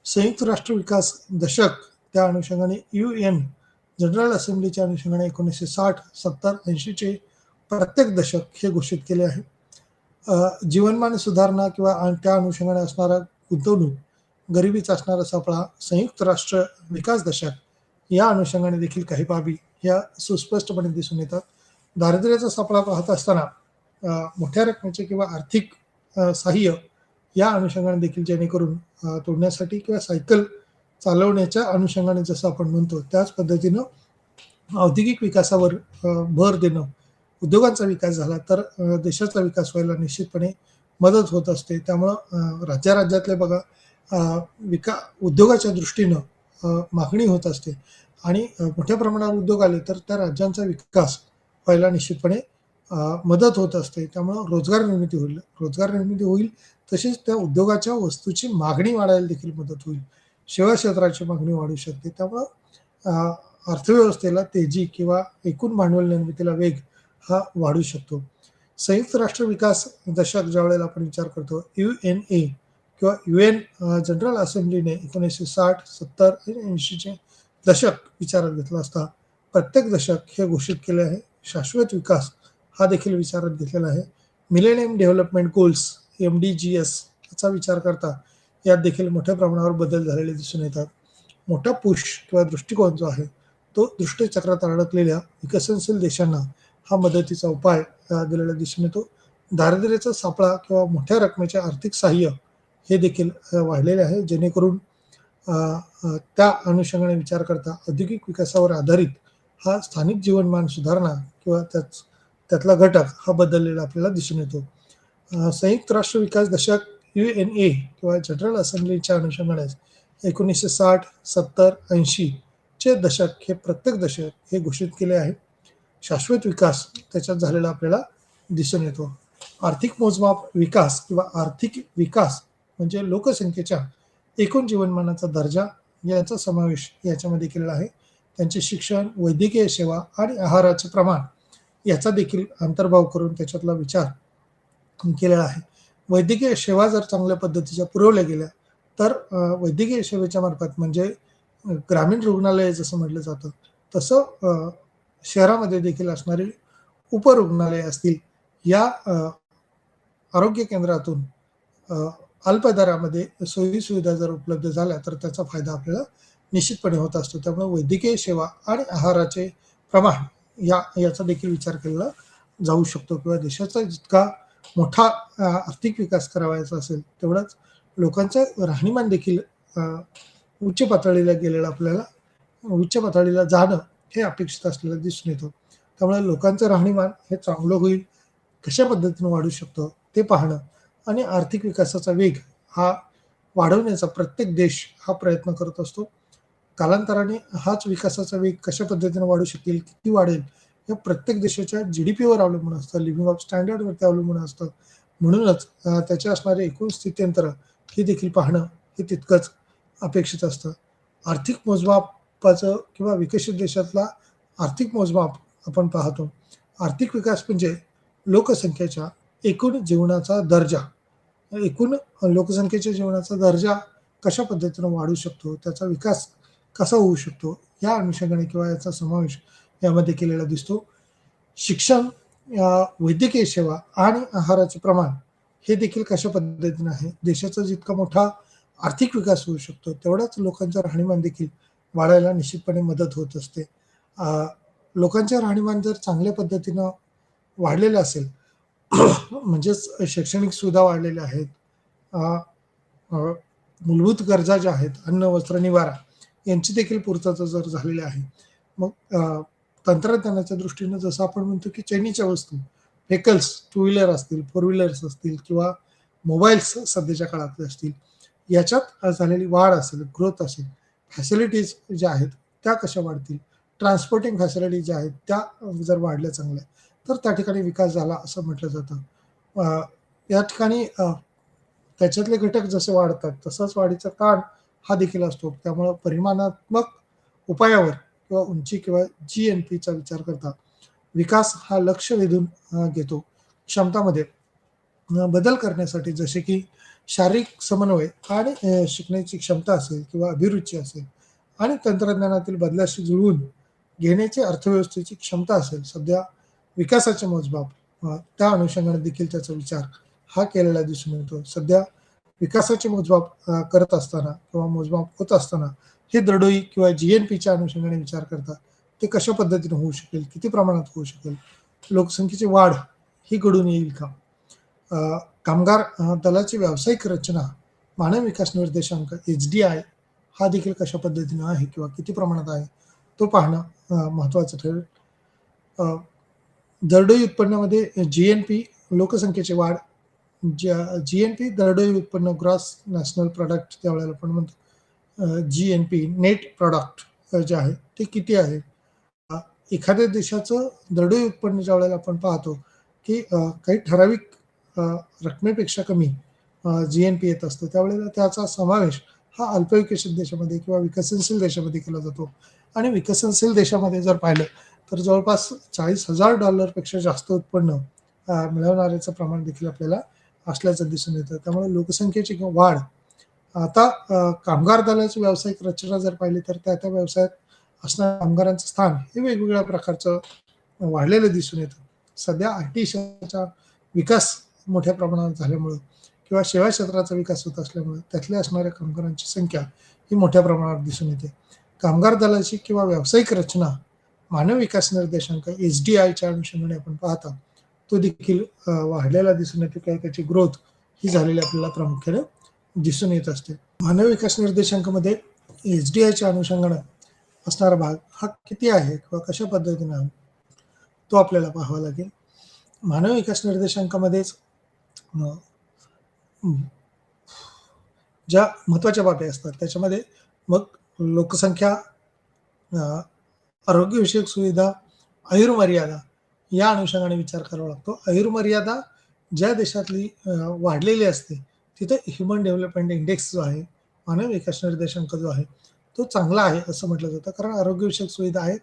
संयुक्त राष्ट्र विकास दशक त्या अनुषंगाने UN जनरल असेंब्लीच्या अनुषंगाने 1960, 70, 80चे प्रत्येक दशक हे घोषित केले आहे. जीवनमान सुधारणा किंवा त्या अनुषंगाने असणारा गुंतवणूक, गरिबीचा असणारा सापळा, संयुक्त राष्ट्र विकास दशक या अनुषंगाने देखील काही बाबी ह्या सुस्पष्टपणे दिसून येतात. दारिद्र्याचा सापळा पाहत असताना मोठ्या रकमेचे किंवा आर्थिक सहाय्य या अनुषंगाने देखील जेणेकरून तोडण्यासाठी किंवा सायकल चालवण्याच्या अनुषंगाने जसं आपण म्हणतो त्याच पद्धतीनं औद्योगिक विकासावर भर देणं, उद्योगांचा विकास झाला तर देशाचा विकास व्हायला निश्चितपणे मदत होत असते. त्यामुळं राज्यातले बघा उद्योगाच्या दृष्टीनं मागणी होत असते आणि मोठ्या प्रमाणावर उद्योग आले तर त्या राज्यांचा विकास व्हायला निश्चितपणे मदत होत असते. त्यामुळं रोजगार निर्मिती होईल तसेच त्या उद्योगाच्या वस्तूची मागणी वाढायला देखील मदत होईल. सेवा क्षेत्राची मागणी वाढू शकते. त्यामुळं अर्थव्यवस्थेला तेजी किंवा एकूण भांडवल निर्मितीला वेग हा वाढू शकतो. संयुक्त राष्ट्र विकास दशक ज्या वेळेला आपण विचार करतो UNA किंवा UN जनरल असेंब्लीने 1960, 70 आणि 80चे दशक विचारात घेतला असता प्रत्येक दशक हे घोषित केले आहे. शाश्वत विकास हा देखील विचारात घेतलेला आहे. मिलेनियम डेव्हलपमेंट गोल्स MDGs याचा विचार करता यात देखील मोठ्या प्रमाणावर बदल झालेले दिसून येतात. मोठा पुश किंवा दृष्टिकोन जो आहे तो दृष्टीचक्रात अडकलेल्या विकसनशील देशांना हा मदतीचा उपाय दिलेला दिसून येतो. दारिद्र्याचा सापळा किंवा मोठ्या रकमेचे आर्थिक सहाय्य हे देखील वाढलेले आहे, जेणेकरून त्या अनुषंगाने विचार करता औद्योगिक विकासावर आधारित हा स्थानिक जीवनमान सुधारणा किंवा त्यातला घटक हा बदललेला आपल्याला दिसून येतो. संयुक्त राष्ट्र विकास दशक UNA किंवा जनरल असेंब्लीच्या अनुषंगाने 1960, 70, 80चे दशक हे प्रत्येक दशक हे घोषित केले आहे. शाश्वत विकास त्याच्यात झालेला आपल्याला दिसून येतो. आर्थिक मोजमाप विकास किंवा आर्थिक विकास म्हणजे लोकसंख्येच्या एकूण जीवनमानाचा दर्जा याचा समावेश याच्यामध्ये केलेला आहे. त्यांचे शिक्षण, वैद्यकीय सेवा आणि आहाराचे प्रमाण याचा देखील अंतर्भाव करून त्याच्यातला विचार केलेला आहे. वैद्यकीय सेवा जर चांगल्या पद्धतीच्या पुरवल्या गेल्या तर वैद्यकीय सेवेच्या मार्फत म्हणजे ग्रामीण रुग्णालय जसं म्हटलं जातं तसं शहरामध्ये देखील असणारी उपरुग्णालय असतील या आरोग्य केंद्रातून अल्प दरामध्ये सोयी सुविधा जर उपलब्ध झाल्या तर त्याचा फायदा आपल्याला निश्चितपणे होत असतो. त्यामुळे वैद्यकीय सेवा आणि आहाराचे प्रमाण याचा देखील विचार केला जाऊ शकतो किंवा देशाचा जितका मोठा आर्थिक विकास करावायचा असेल तेवढाच लोकांचं राहणीमान देखील उच्च पातळीला जाणं हे अपेक्षित असलेलं दिसून येतं. त्यामुळे लोकांचं राहणीमान हे चांगलं होईल, कशा पद्धतीने वाढू शकतं ते पाहणं आणि आर्थिक विकासाचा वेग हा वाढवण्याचा प्रत्येक देश हा प्रयत्न करत असतो. कालांतराने हाच विकासाचा वेग कशा पद्धतीने वाढू शकेल, किती वाढेल, हे प्रत्येक देशाच्या जी-डी-पीवर अवलंबून असतं, लिव्हिंग ऑफ स्टँडर्डवरती अवलंबून असतं. म्हणूनच त्याचे असणारे एकूण स्थित्यंतर हे देखील पाहणं हे तितकंच अपेक्षित असतं. आर्थिक मोजमापाचं किंवा विकसित देशातला आर्थिक मोजमाप आपण पाहतो. आर्थिक विकास म्हणजे लोकसंख्येच्या एकूण जीवनाचा दर्जा, एकूण लोकसंख्येच्या जीवनाचा दर्जा कशा पद्धतीनं वाढू शकतो, त्याचा विकास कसा होऊ शकतो, या अनुषंगाने किंवा याचा समावेश यामध्ये केलेला दिसतो. शिक्षण, वैद्यकीय सेवा आणि आहाराचे प्रमाण हे देखील कशा पद्धतीने आहे. देशाचा जितका मोठा आर्थिक विकास होऊ शकतो, तेवढाच लोकांचं राहणीमान देखील वाढायला निश्चितपणे मदत होत असते. अ, लोकांचे राहणीमान जर चांगल्या पद्धतीनं वाढलेलं असेल, म्हणजेच शैक्षणिक सुविधा वाढलेल्या आहेत, अ, अ, मूलभूत गरजा ज्या आहेत, अन्न, वस्त्र, निवारा यांची देखील पूर्तता जर झालेली आहे. मग तंत्रज्ञानाच्या दृष्टीनं जसं आपण म्हणतो की चैनीच्या वस्तू, व्हेकल्स, टू व्हीलर असतील, फोर व्हीलर्स असतील किंवा मोबाईल्स सध्याच्या काळातले असतील, याच्यात झालेली वाढ असेल, ग्रोथ असेल, फॅसिलिटीज ज्या आहेत त्या कशा वाढतील, ट्रान्सपोर्टिंग फॅसिलिटीज ज्या आहेत त्या जर वाढल्या चांगल्या, तर त्या ठिकाणी विकास झाला असं म्हटलं जातं. या ठिकाणी त्याच्यातले घटक जसे वाढतात तसाच वाढीचा ताण हा देखील असतो. त्यामुळं परिमाणात्मक उपायावर किंवा उंची किंवा जी-एन-पीचा विचार करता विकास हा लक्ष वेधून घेतो. क्षमतामध्ये बदल करण्यासाठी जसे की शारीरिक समन्वय आणि शिकण्याची क्षमता असेल किंवा अभिरुची असेल आणि तंत्रज्ञानातील बदलाशी जुळवून घेण्याची अर्थव्यवस्थेची क्षमता असेल, सध्या विकासाचे मोजमाप त्या अनुषंगाने देखील त्याचा विचार हा केलेला दिसून येतो. सध्या विकासाचे मोजमाप करत असताना किंवा मोजमाप होत असताना हे दरडोई किंवा जी-एन-पीच्या अनुषंगाने विचार करतात. ते कशा पद्धतीने होऊ शकेल, किती प्रमाणात होऊ शकेल, लोकसंख्येची वाढ ही घडून येईल का? कामगार दलाची व्यावसायिक रचना, मानव विकास निर्देशांक एच-डी-आय हा देखील कशा पद्धतीने आहे किंवा किती प्रमाणात आहे, तो पाहणं महत्त्वाचं ठरेल. दरडोई उत्पन्नामध्ये जी-एन-पी, लोकसंख्येची वाढ, जी-एन-पी दरडोई उत्पन्न, ग्रॉस नॅशनल प्रॉडक्ट त्यावेळेला आपण म्हणतो, जी-एन-पी नेट प्रॉडक्ट जे आहे ते किती आहे. एखाद्या देशाचं दरडोई उत्पन्न ज्या वेळेला आपण पाहतो की काही ठराविक रकमेपेक्षा कमी जी-एन-पी येत असतं, त्यावेळेला त्याचा समावेश हा अल्पविकसित देशामध्ये किंवा विकसनशील देशामध्ये केला जातो. आणि विकसनशील देशामध्ये जर पाहिलं तर जवळपास $40,000 पेक्षा जास्त उत्पन्न मिळवणाऱ्याचं प्रमाण देखील आपल्याला असल्याचं दिसून येतं. त्यामुळे लोकसंख्येची वाढ आता कामगार दलाची व्यावसायिक रचना जर पाहिली तर त्या त्या व्यवसायात असणाऱ्या कामगारांचं स्थान हे वेगवेगळ्या प्रकारचं वाढलेलं दिसून येतं. सध्या आय-टी क्षेत्राचा विकास मोठ्या प्रमाणात झाल्यामुळं किंवा सेवा क्षेत्राचा विकास होत असल्यामुळे त्यातल्या असणाऱ्या कामगारांची संख्या ही मोठ्या प्रमाणात दिसून येते. कामगार दलाची किंवा व्यावसायिक रचना, मानव विकास निर्देशांक एच-डी-आयच्या अनुषंगाने आपण पाहता तो देखील वाढलेला दिसून येतो किंवा त्याची ग्रोथ ही झालेली आपल्याला प्रामुख्याने दिसून येत असते. मानव विकास निर्देशांकामध्ये एच-डी-आयच्या अनुषंगाने असणारा भाग हा किती आहे किंवा कशा पद्धतीने आहे तो आपल्याला पाहावा लागेल. मानव विकास निर्देशांकामध्येच ज्या महत्त्वाच्या बाबी असतात त्याच्यामध्ये मग लोकसंख्या, आरोग्यविषयक सुविधा, आयुर्मर्यादा या अनुषंगाने विचार करावा लागतो. आयुर्मर्यादा ज्या देशातली वाढलेली असते तिथे ह्युमन डेव्हलपमेंट इंडेक्स जो आहे, मानव विकास निर्देशांक जो आहे तो चांगला आहे असं म्हटलं जातं. कारण आरोग्यविषयक सुविधा आहेत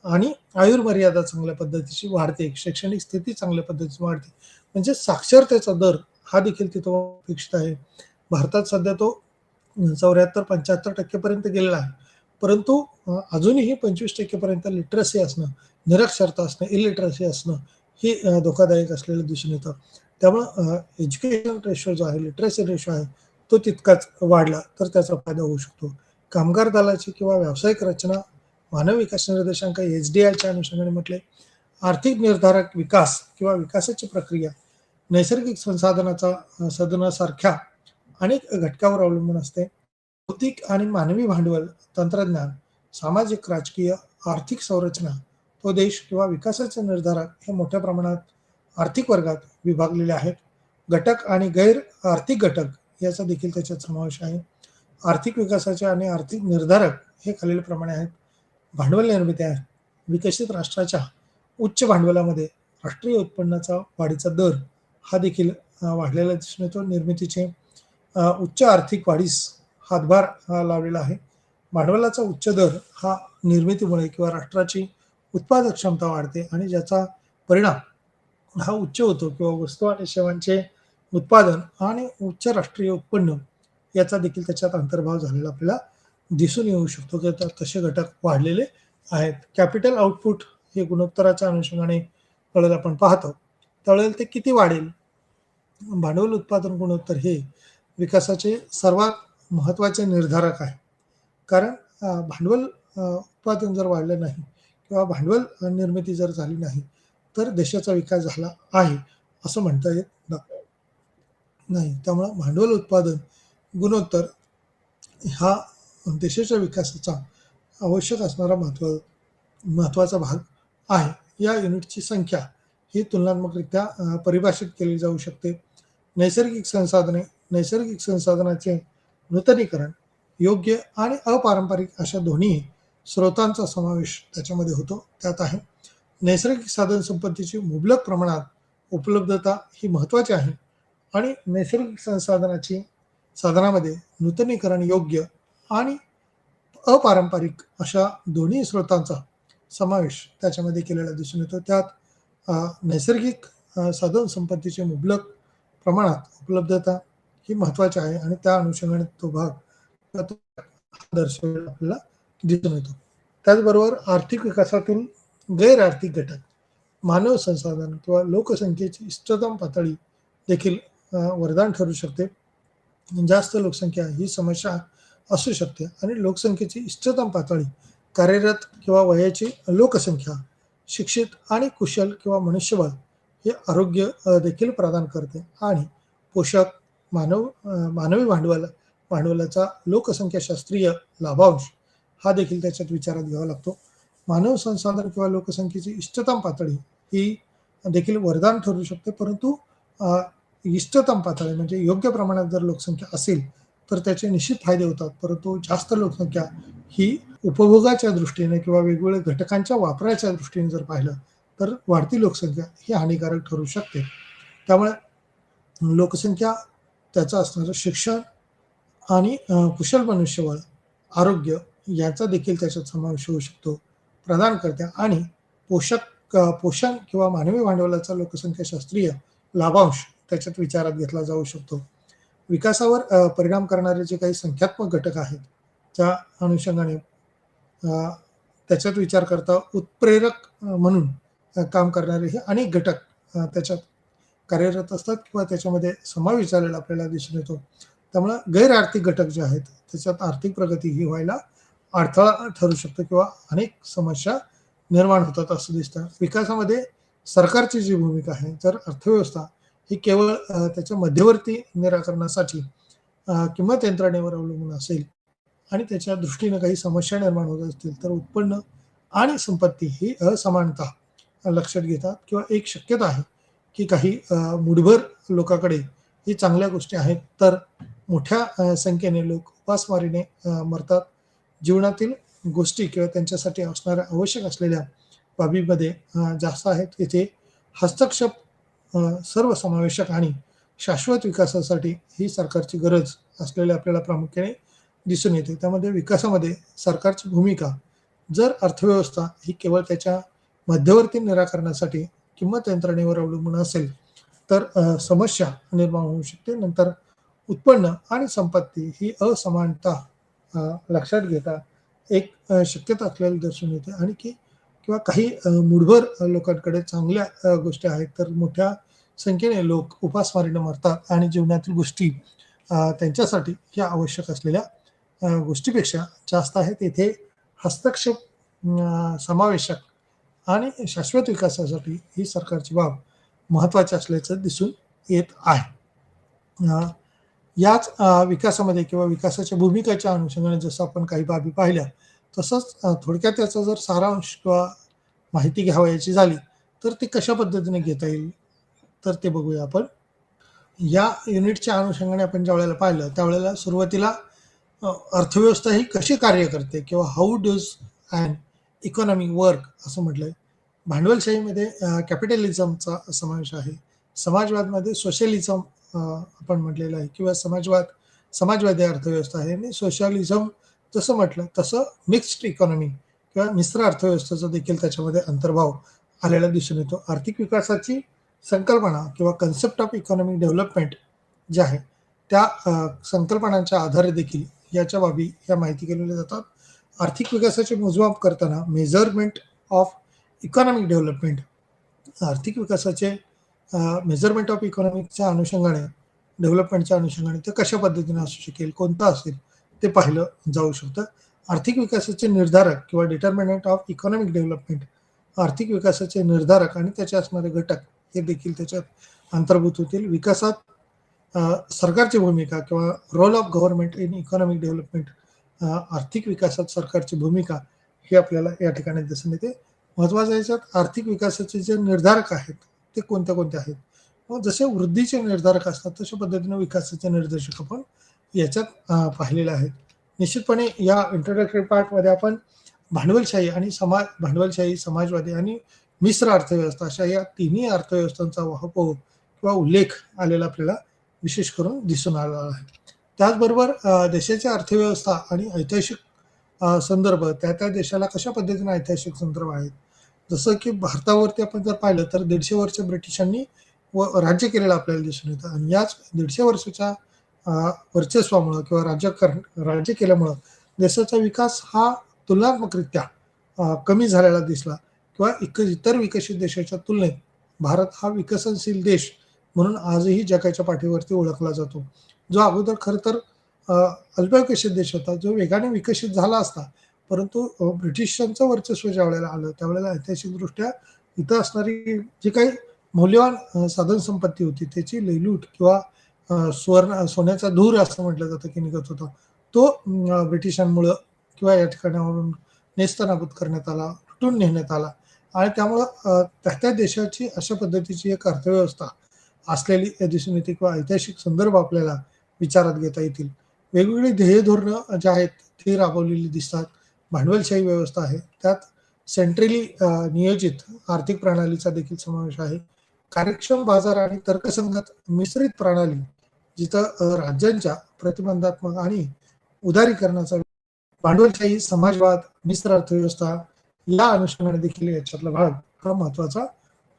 आणि आयुर्मर्यादा चांगल्या पद्धतीची वाढते, शैक्षणिक स्थिती चांगल्या पद्धतीची वाढते. म्हणजे साक्षरतेचा दर हा देखील तिथं अपेक्षित आहे. भारतात सध्या तो 74-75% पर्यंत गेलेला आहे. परंतु अजूनही 25% पर्यंत लिटरसी असणं, निरक्षरता असणं, इलिटरसी असणं हे धोकादायक असलेलं दिसून येतं. त्यामुळं एज्युकेशन रेशो जो आहे, लिटरसी रेशो आहे, तो तितकाच वाढला तर त्याचा फायदा होऊ शकतो. कामगार दलाची किंवा व्यावसायिक रचना, मानव विकास निर्देशांक एच-डी-आयच्या अनुषंगाने म्हटले, आर्थिक निर्धारक विकास किंवा विकासाची प्रक्रिया नैसर्गिक संसाधनाचा साधनासारख्या अनेक घटकावर अवलंबून असते. भौतिक आणि मानवी भांडवल, तंत्रज्ञान, सामाजिक, राजकीय आर्थिक संरचना, तो देश किंवा विकासाचे निर्धारक हे मोठ्या प्रमाणात आर्थिक वर्गात विभागलेले आहेत. घटक आणि गैर आर्थिक घटक याचा देखील त्याच्यात समावेश आहे. आर्थिक विकासाचे आणि आर्थिक निर्धारक हे खालीलप्रमाणे आहेत. भांडवल निर्मिती आहे. विकसित राष्ट्राच्या उच्च भांडवलामध्ये राष्ट्रीय उत्पन्नाचा वाढीचा दर हा देखील वाढलेला दिसून येतो. निर्मितीचे उच्च आर्थिक वाढीस हातभार लावलेला आहे. भांडवलाचा उच्च दर हा निर्मितीमुळे किंवा राष्ट्राची उत्पादक क्षमता वाढते आणि ज्याचा परिणाम हा उच्च होतो किंवा वस्तू आणि सेवांचे उत्पादन आणि उच्च राष्ट्रीय उत्पन्न याचा देखील त्याच्यात अंतर्भाव झालेला आपल्याला दिसून येऊ शकतो की तसे घटक वाढलेले आहेत. कॅपिटल आउटपुट हे गुणोत्तराच्या अनुषंगाने त्यावेळेला आपण पाहतो त्यावेळेला ते किती वाढेल. भांडवल उत्पादन गुणोत्तर हे विकासाचे सर्वात महत्त्वाचे निर्धारक आहे. कारण भांडवल उत्पादन जर वाढलं नाही किंवा भांडवल निर्मिती जर झाली नाही तर देशाचा विकास झाला आहे असं म्हणता येत नाही. त्यामुळं भांडवल उत्पादन गुणोत्तर हा देशाच्या विकासाचा आवश्यक असणारा महत्त्वाचा भाग आहे. या युनिटची संख्या ही तुलनात्मकरित्या परिभाषित केली जाऊ शकते. नैसर्गिक संसाधनाचे नूतनीकरण, योग्य आणि अपारंपरिक अशा दोन्ही स्रोतांचा समावेश त्याच्यामध्ये होतो. त्यात आहे नैसर्गिक साधन संपत्तीची मुबलक प्रमाणात उपलब्धता ही महत्त्वाची आहे आणि नैसर्गिक साधनामध्ये नूतनीकरण योग्य आणि अपारंपरिक अशा दोन्ही स्रोतांचा समावेश त्याच्यामध्ये केलेला दिसून येतो. त्यात नैसर्गिक साधन संपत्तीचे मुबलक प्रमाणात उपलब्धता ही महत्त्वाची आहे आणि त्या अनुषंगाने तो भाग दर्शवलेला आपल्याला दिसून येतो. त्याचबरोबर आर्थिक विकासातील गैर आर्थिक घटक, मानव संसाधन किंवा लोकसंख्येची इष्टतम पातळी देखील वरदान ठरू शकते. जास्त लोकसंख्या ही समस्या असू शकते आणि लोकसंख्येची इष्टतम पातळी कार्यरत किंवा वयाची लोकसंख्या, शिक्षित आणि कुशल किंवा मनुष्यबळ हे आरोग्य देखील प्रदान करते आणि पोषक मानवी भांडवलाचा लोकसंख्याशास्त्रीय लाभांश हा देखील त्याच्यात विचारात घ्यावा लागतो. मानव संसाधन किंवा लोकसंख्येची इष्टतम पातळी ही देखील वरदान ठरू शकते, परंतु इष्टतम पातळी म्हणजे योग्य प्रमाणात जर लोकसंख्या असेल तर त्याचे निश्चित फायदे होतात, परंतु जास्त लोकसंख्या ही उपभोगाच्या दृष्टीने किंवा वेगवेगळ्या घटकांच्या वापराच्या दृष्टीने जर पाहिलं तर वाढती लोकसंख्या ही हानिकारक ठरू शकते. त्यामुळे लोकसंख्या, त्याचं असणारं शिक्षण आणि कुशल मनुष्यबळ, आरोग्य याचा देखील त्याच्यात समावेश होऊ शकतो प्रदान करते आणि पोषण किंवा मानवी भांडवलाचा लोकसंख्याशास्त्रीय लाभांश त्याच्यात विचारात घेतला जाऊ शकतो. विकासावर परिणाम करणारे जे काही संख्यात्मक घटक आहेत त्या अनुषंगाने त्याच्यात विचार करता उत्प्रेरक म्हणून काम करणारे हे अनेक घटक त्याच्यात कार्यरत असतात किंवा त्याच्यामध्ये समावेश झालेला आपल्याला दिसून येतो. त्यामुळे गैर आर्थिक घटक जे आहेत त्याच्यात आर्थिक प्रगती ही व्हायला अडथळा ठरू शकतो किंवा अनेक समस्या निर्माण होतात असं दिसतं. विकासामध्ये सरकारची जी भूमिका आहे, जर अर्थव्यवस्था ही केवळ त्याच्या मध्यवर्ती निराकरणासाठी किंमत यंत्रणेवर अवलंबून असेल आणि त्याच्या दृष्टीने काही समस्या निर्माण होत असतील तर उत्पन्न आणि संपत्ती ही असमानता लक्षात घेतात किंवा एक शक्यता आहे की काही मुठभर लोकांकडे ही चांगल्या गोष्टी आहेत तर मोठ्या संख्येने लोक उपासमारीने मरतात. जीवनातील गोष्टी किंवा त्यांच्यासाठी असणाऱ्या आवश्यक असलेल्या बाबीमध्ये जास्त आहेत. इथे हस्तक्षेप सर्वसमावेशक आणि शाश्वत विकासासाठी ही सरकारची गरज असलेल्या आपल्याला प्रामुख्याने दिसून येते. त्यामध्ये विकासामध्ये सरकारची भूमिका जर अर्थव्यवस्था ही केवळ त्याच्या मध्यवर्ती निराकरणासाठी किंमत यंत्रणेवर अवलंबून असेल तर समस्या निर्माण होऊ शकते. नंतर उत्पन्न आणि संपत्ती ही असमानता लक्षात घेता एक शक्यता असलेली दर्शून येते आणि किंवा काही मुठभर लोकांकडे चांगल्या गोष्टी आहेत तर मोठ्या संख्येने लोक उपासमारीने मरतात आणि जीवनातील गोष्टी त्यांच्यासाठी ह्या आवश्यक असलेल्या गोष्टीपेक्षा जास्त आहेत. इथे हस्तक्षेप समावेशक आणि शाश्वत विकासासाठी ही सरकारची बाब महत्त्वाची असल्याचं दिसून येत आहे. याच विकासामध्ये किंवा विकासाच्या भूमिकाच्या अनुषंगाने जसं आपण काही बाबी पाहिल्या तसंच थोडक्यात त्याचा जर सारांश किंवा माहिती घ्यावयाची झाली तर ती कशा पद्धतीने घेता येईल तर ते बघूया आपण. या युनिटच्या अनुषंगाने आपण ज्या वेळेला पाहिलं त्यावेळेला सुरुवातीला अर्थव्यवस्था ही कशी कार्य करते किंवा how does and economy work असं म्हटलंय. भांडवलशाहीमध्ये कॅपिटलिझमचा समावेश आहे. समाजवादमध्ये सोशलिझम आपण म्हटलेलं आहे किंवा समाजवादी अर्थव्यवस्था आहे आणि सोशलिझम जसं म्हटलं तसं मिक्स्ड इकॉनॉमी किंवा मिश्र अर्थव्यवस्थेचा देखील त्याच्यामध्ये अंतर्भाव आलेला दिसून येतो. आर्थिक विकासाची संकल्पना किंवा कन्सेप्ट ऑफ इकॉनॉमिक डेव्हलपमेंट जे आहे त्या संकल्पनांच्या आधारे देखील याच्या बाबी ह्या माहिती केलेल्या जातात. आर्थिक विकासाचे मोजमाप करताना मेजरमेंट ऑफ इकॉनॉमिक डेव्हलपमेंट आर्थिक विकासाचे मेजरमेंट ऑफ इकॉनॉमिकच्या अनुषंगाने डेव्हलपमेंटच्या अनुषंगाने ते कशा पद्धतीने असू शकेल कोणतं असेल ते पाहिलं जाऊ शकतं. आर्थिक विकासाचे निर्धारक किंवा डिटर्मिनंट ऑफ इकॉनॉमिक डेव्हलपमेंट आर्थिक विकासाचे निर्धारक आणि त्याचे असणारे घटक हे देखील त्याच्यात अंतर्भूत होतील. विकासात सरकारची भूमिका किंवा role of government in economic development आर्थिक विकासात सरकारची भूमिका ही आपल्याला या ठिकाणी दिसून येते. महत्त्वाचं याच्यात आर्थिक विकासाचे जे निर्धारक आहेत ते कोणत्या कोणते आहेत. मग जसे वृद्धीचे निर्धारक असतात तशा पद्धतीने विकासाचे निर्देशक आपण याच्यात पाहिलेले आहेत. निश्चितपणे या इंट्रोडक्टरी पार्टमध्ये आपण भांडवलशाही, समाजवादी आणि मिश्र अर्थव्यवस्था अशा या तिन्ही अर्थव्यवस्थांचा वाहपोह किंवा उल्लेख आलेला आपल्याला विशेष करून दिसून आला आहे. त्याचबरोबर देशाची अर्थव्यवस्था आणि ऐतिहासिक संदर्भ त्या देशाला कशा पद्धतीने ऐतिहासिक संदर्भ आहेत. जसं की भारतावरती आपण जर पाहिलं तर 150 वर्ष ब्रिटिशांनी राज्य केलेलं आपल्याला दिसून येतं आणि याच 150 वर्षाच्या वर्चस्वामुळं किंवा राज्य केल्यामुळं देशाचा विकास हा तुलनात्मकरित्या कमी झालेला दिसला किंवा इतर विकसित देशाच्या तुलनेत भारत हा विकसनशील देश म्हणून आजही जगाच्या पाठीवरती ओळखला जातो. जो अगोदर खरं तर अल्पविकसित देश होता जो वेगाने विकसित झाला असता परंतु ब्रिटिशांचं वर्चस्व ज्या वेळेला आलं त्यावेळेला ऐतिहासिकदृष्ट्या इथं असणारी जी काही मौल्यवान साधन संपत्ती होती त्याची लयलूट किंवा सोन्याचा धूर असं म्हटलं जातं की निघत होता तो ब्रिटिशांमुळं किंवा या ठिकाणावरून नेस्तनाबूत करण्यात आला, लुटून नेण्यात आला आणि त्यामुळं त्या देशाची अशा पद्धतीची एक अर्थव्यवस्था असलेली दिसून येते किंवा ऐतिहासिक संदर्भ आपल्याला विचारात घेता येतील. वेगवेगळी ध्येय धोरणं जी आहेत ती राबवलेली दिसतात. भांडवलशाही व्यवस्था आहे त्यात सेंट्रली नियोजित आर्थिक प्रणालीचा देखील समावेश आहे. कार्यक्षम बाजार आणि तर्कसंगत मिश्रित प्रणाली जिथं राज्यांच्या प्रतिबंधात्मक आणि उदारीकरणाचा भांडवलशाही, समाजवाद, मिश्र अर्थव्यवस्था या अनुषंगाने देखील याच्यातला भाग हा महत्वाचा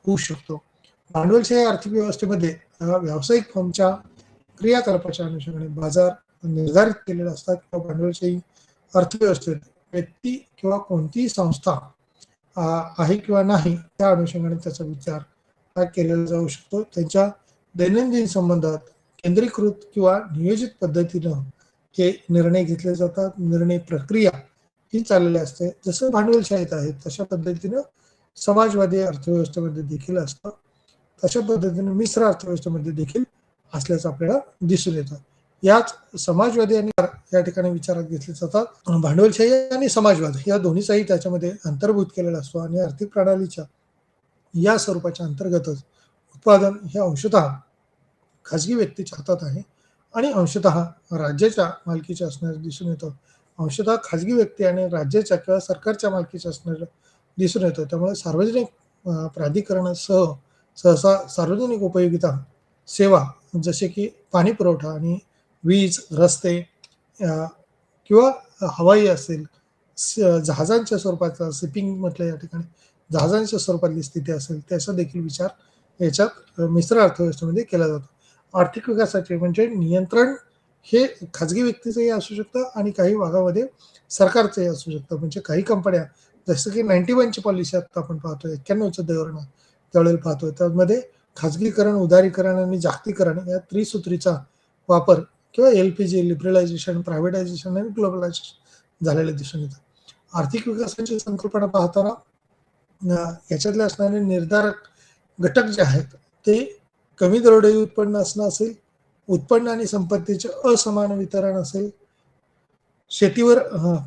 होऊ शकतो. भांडवलशाही आर्थिक व्यवस्थेमध्ये व्यावसायिक फर्मच्या क्रियाकलापाच्या अनुषंगाने बाजार निर्धारित केलेले असतात किंवा भांडवलशाही अर्थव्यवस्थेत व्यक्ती किंवा कोणतीही संस्था आहे किंवा नाही त्या अनुषंगाने त्याचा विचार हा केलेला जाऊ शकतो. त्यांच्या दैनंदिन संबंधात केंद्रीकृत किंवा नियोजित पद्धतीनं हे निर्णय घेतले जातात. निर्णय प्रक्रिया ही चाललेली असते. जसं भांडवलशाहीत आहे तशा पद्धतीनं समाजवादी अर्थव्यवस्थेमध्ये देखील असतं. तशा पद्धतीने मिश्र अर्थव्यवस्थेमध्ये देखील असल्याचं आपल्याला दिसून येतं. याच समाजवादी आणि या ठिकाणी विचारात घेतले जातात. भांडवलशाही आणि समाजवाद या दोन्हीचाही त्याच्यामध्ये अंतर्भूत केलेला असतो आणि आर्थिक प्रणालीच्या या स्वरूपाच्या अंतर्गतच उत्पादन हे अंशतः खाजगी व्यक्तीच्या हातात आहे आणि अंशतः राज्याच्या मालकीचे असणारे दिसून येतं. अंशतः खाजगी व्यक्ती आणि राज्याच्या किंवा सरकारच्या मालकीचे असणारे दिसून येतं. त्यामुळे सार्वजनिक प्राधिकरणासह सहसा सार्वजनिक उपयोगिता सेवा जसे की पाणी पुरवठा आणि वीज, रस्ते किंवा हवाई असेल, जहाजांच्या स्वरूपाचा शिपिंग म्हटलं या ठिकाणी जहाजांच्या स्वरूपातली स्थिती असेल त्याचा देखील विचार याच्यात मिश्र अर्थव्यवस्थेमध्ये केला जातो. आर्थिक विकासाचे म्हणजे नियंत्रण हे खाजगी व्यक्तीचंही असू शकतं आणि काही भागामध्ये सरकारचंही असू शकतं. म्हणजे काही कंपन्या जसं की 91ची पॉलिसी आता आपण पाहतोय 91चं धोरण त्यावेळेला पाहतोय त्यामध्ये खाजगीकरण, उदारीकरण आणि जागतिकीकरण या त्रिसूत्रीचा वापर किंवा LPG लिबरलायझेशन, प्रायव्हेटायझेशन आणि ग्लोबलायझेशन झालेलं दिसून येतं. आर्थिक विकासाची संकल्पना पाहताना याच्यातले असणारे निर्धारक घटक जे आहेत ते कमी दरोडे उत्पन्न असणं असेल, उत्पन्न आणि संपत्तीचे असमान वितरण असेल, शेतीवर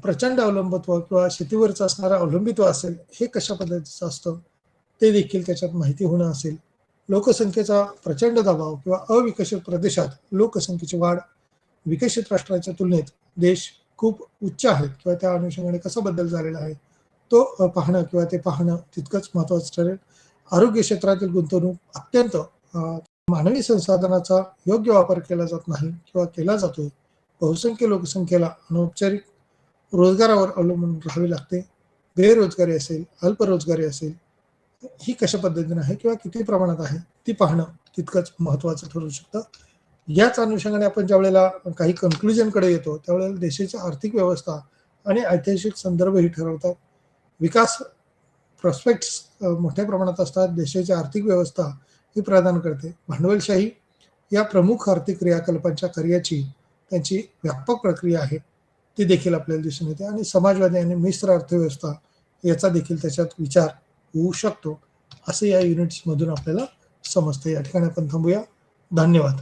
प्रचंड अवलंबित्व किंवा शेतीवरचं असणारं अवलंबित्व असेल, हे कशा पद्धतीचं असतं, ते देखील त्याच्यात माहिती होणं असेल. लोकसंख्येचा प्रचंड दबाव किंवा अविकसित प्रदेशात लोकसंख्येची वाढ विकसित राष्ट्राच्या तुलनेत देश खूप उच्च आहेत किंवा त्या अनुषंगाने कसा बदल झालेला आहे, तो पाहणं किंवा ते पाहणं तितकंच महत्त्वाचं ठरेल. आरोग्य क्षेत्रातील गुंतवणूक अत्यंत मानवी संसाधनाचा योग्य वापर केला जात नाही किंवा केला जातोय. बहुसंख्य लोकसंख्येला अनौपचारिक रोजगारावर अवलंबून राहावे लागते. बेरोजगारी असेल, अल्परोजगारी असेल, ही कशा पद्धतीने आहे किंवा किती प्रमाणात आहे, ती पाहणं तितकंच महत्त्वाचं ठरू शकतं. याच अनुषंगाने आपण ज्यावेळेला काही कन्क्लुजनकडे येतो, त्यावेळेला देशाची आर्थिक व्यवस्था आणि ऐतिहासिक संदर्भही ठरवतात. विकास प्रॉस्पेक्ट्स मोठ्या प्रमाणात असतात. देशाची आर्थिक व्यवस्था ही प्रदान करते. भांडवलशाही या प्रमुख आर्थिक क्रियाकलापांच्या कार्याची त्यांची व्यापक प्रक्रिया आहे, ती देखील आपल्याला दिसून येते आणि समाजवादी आणि मिश्र अर्थव्यवस्था याचा देखील त्याच्यात विचार होऊ शकतो, असं या युनिट्समधून आपल्याला समजतं. या ठिकाणी आपण थांबूया. धन्यवाद.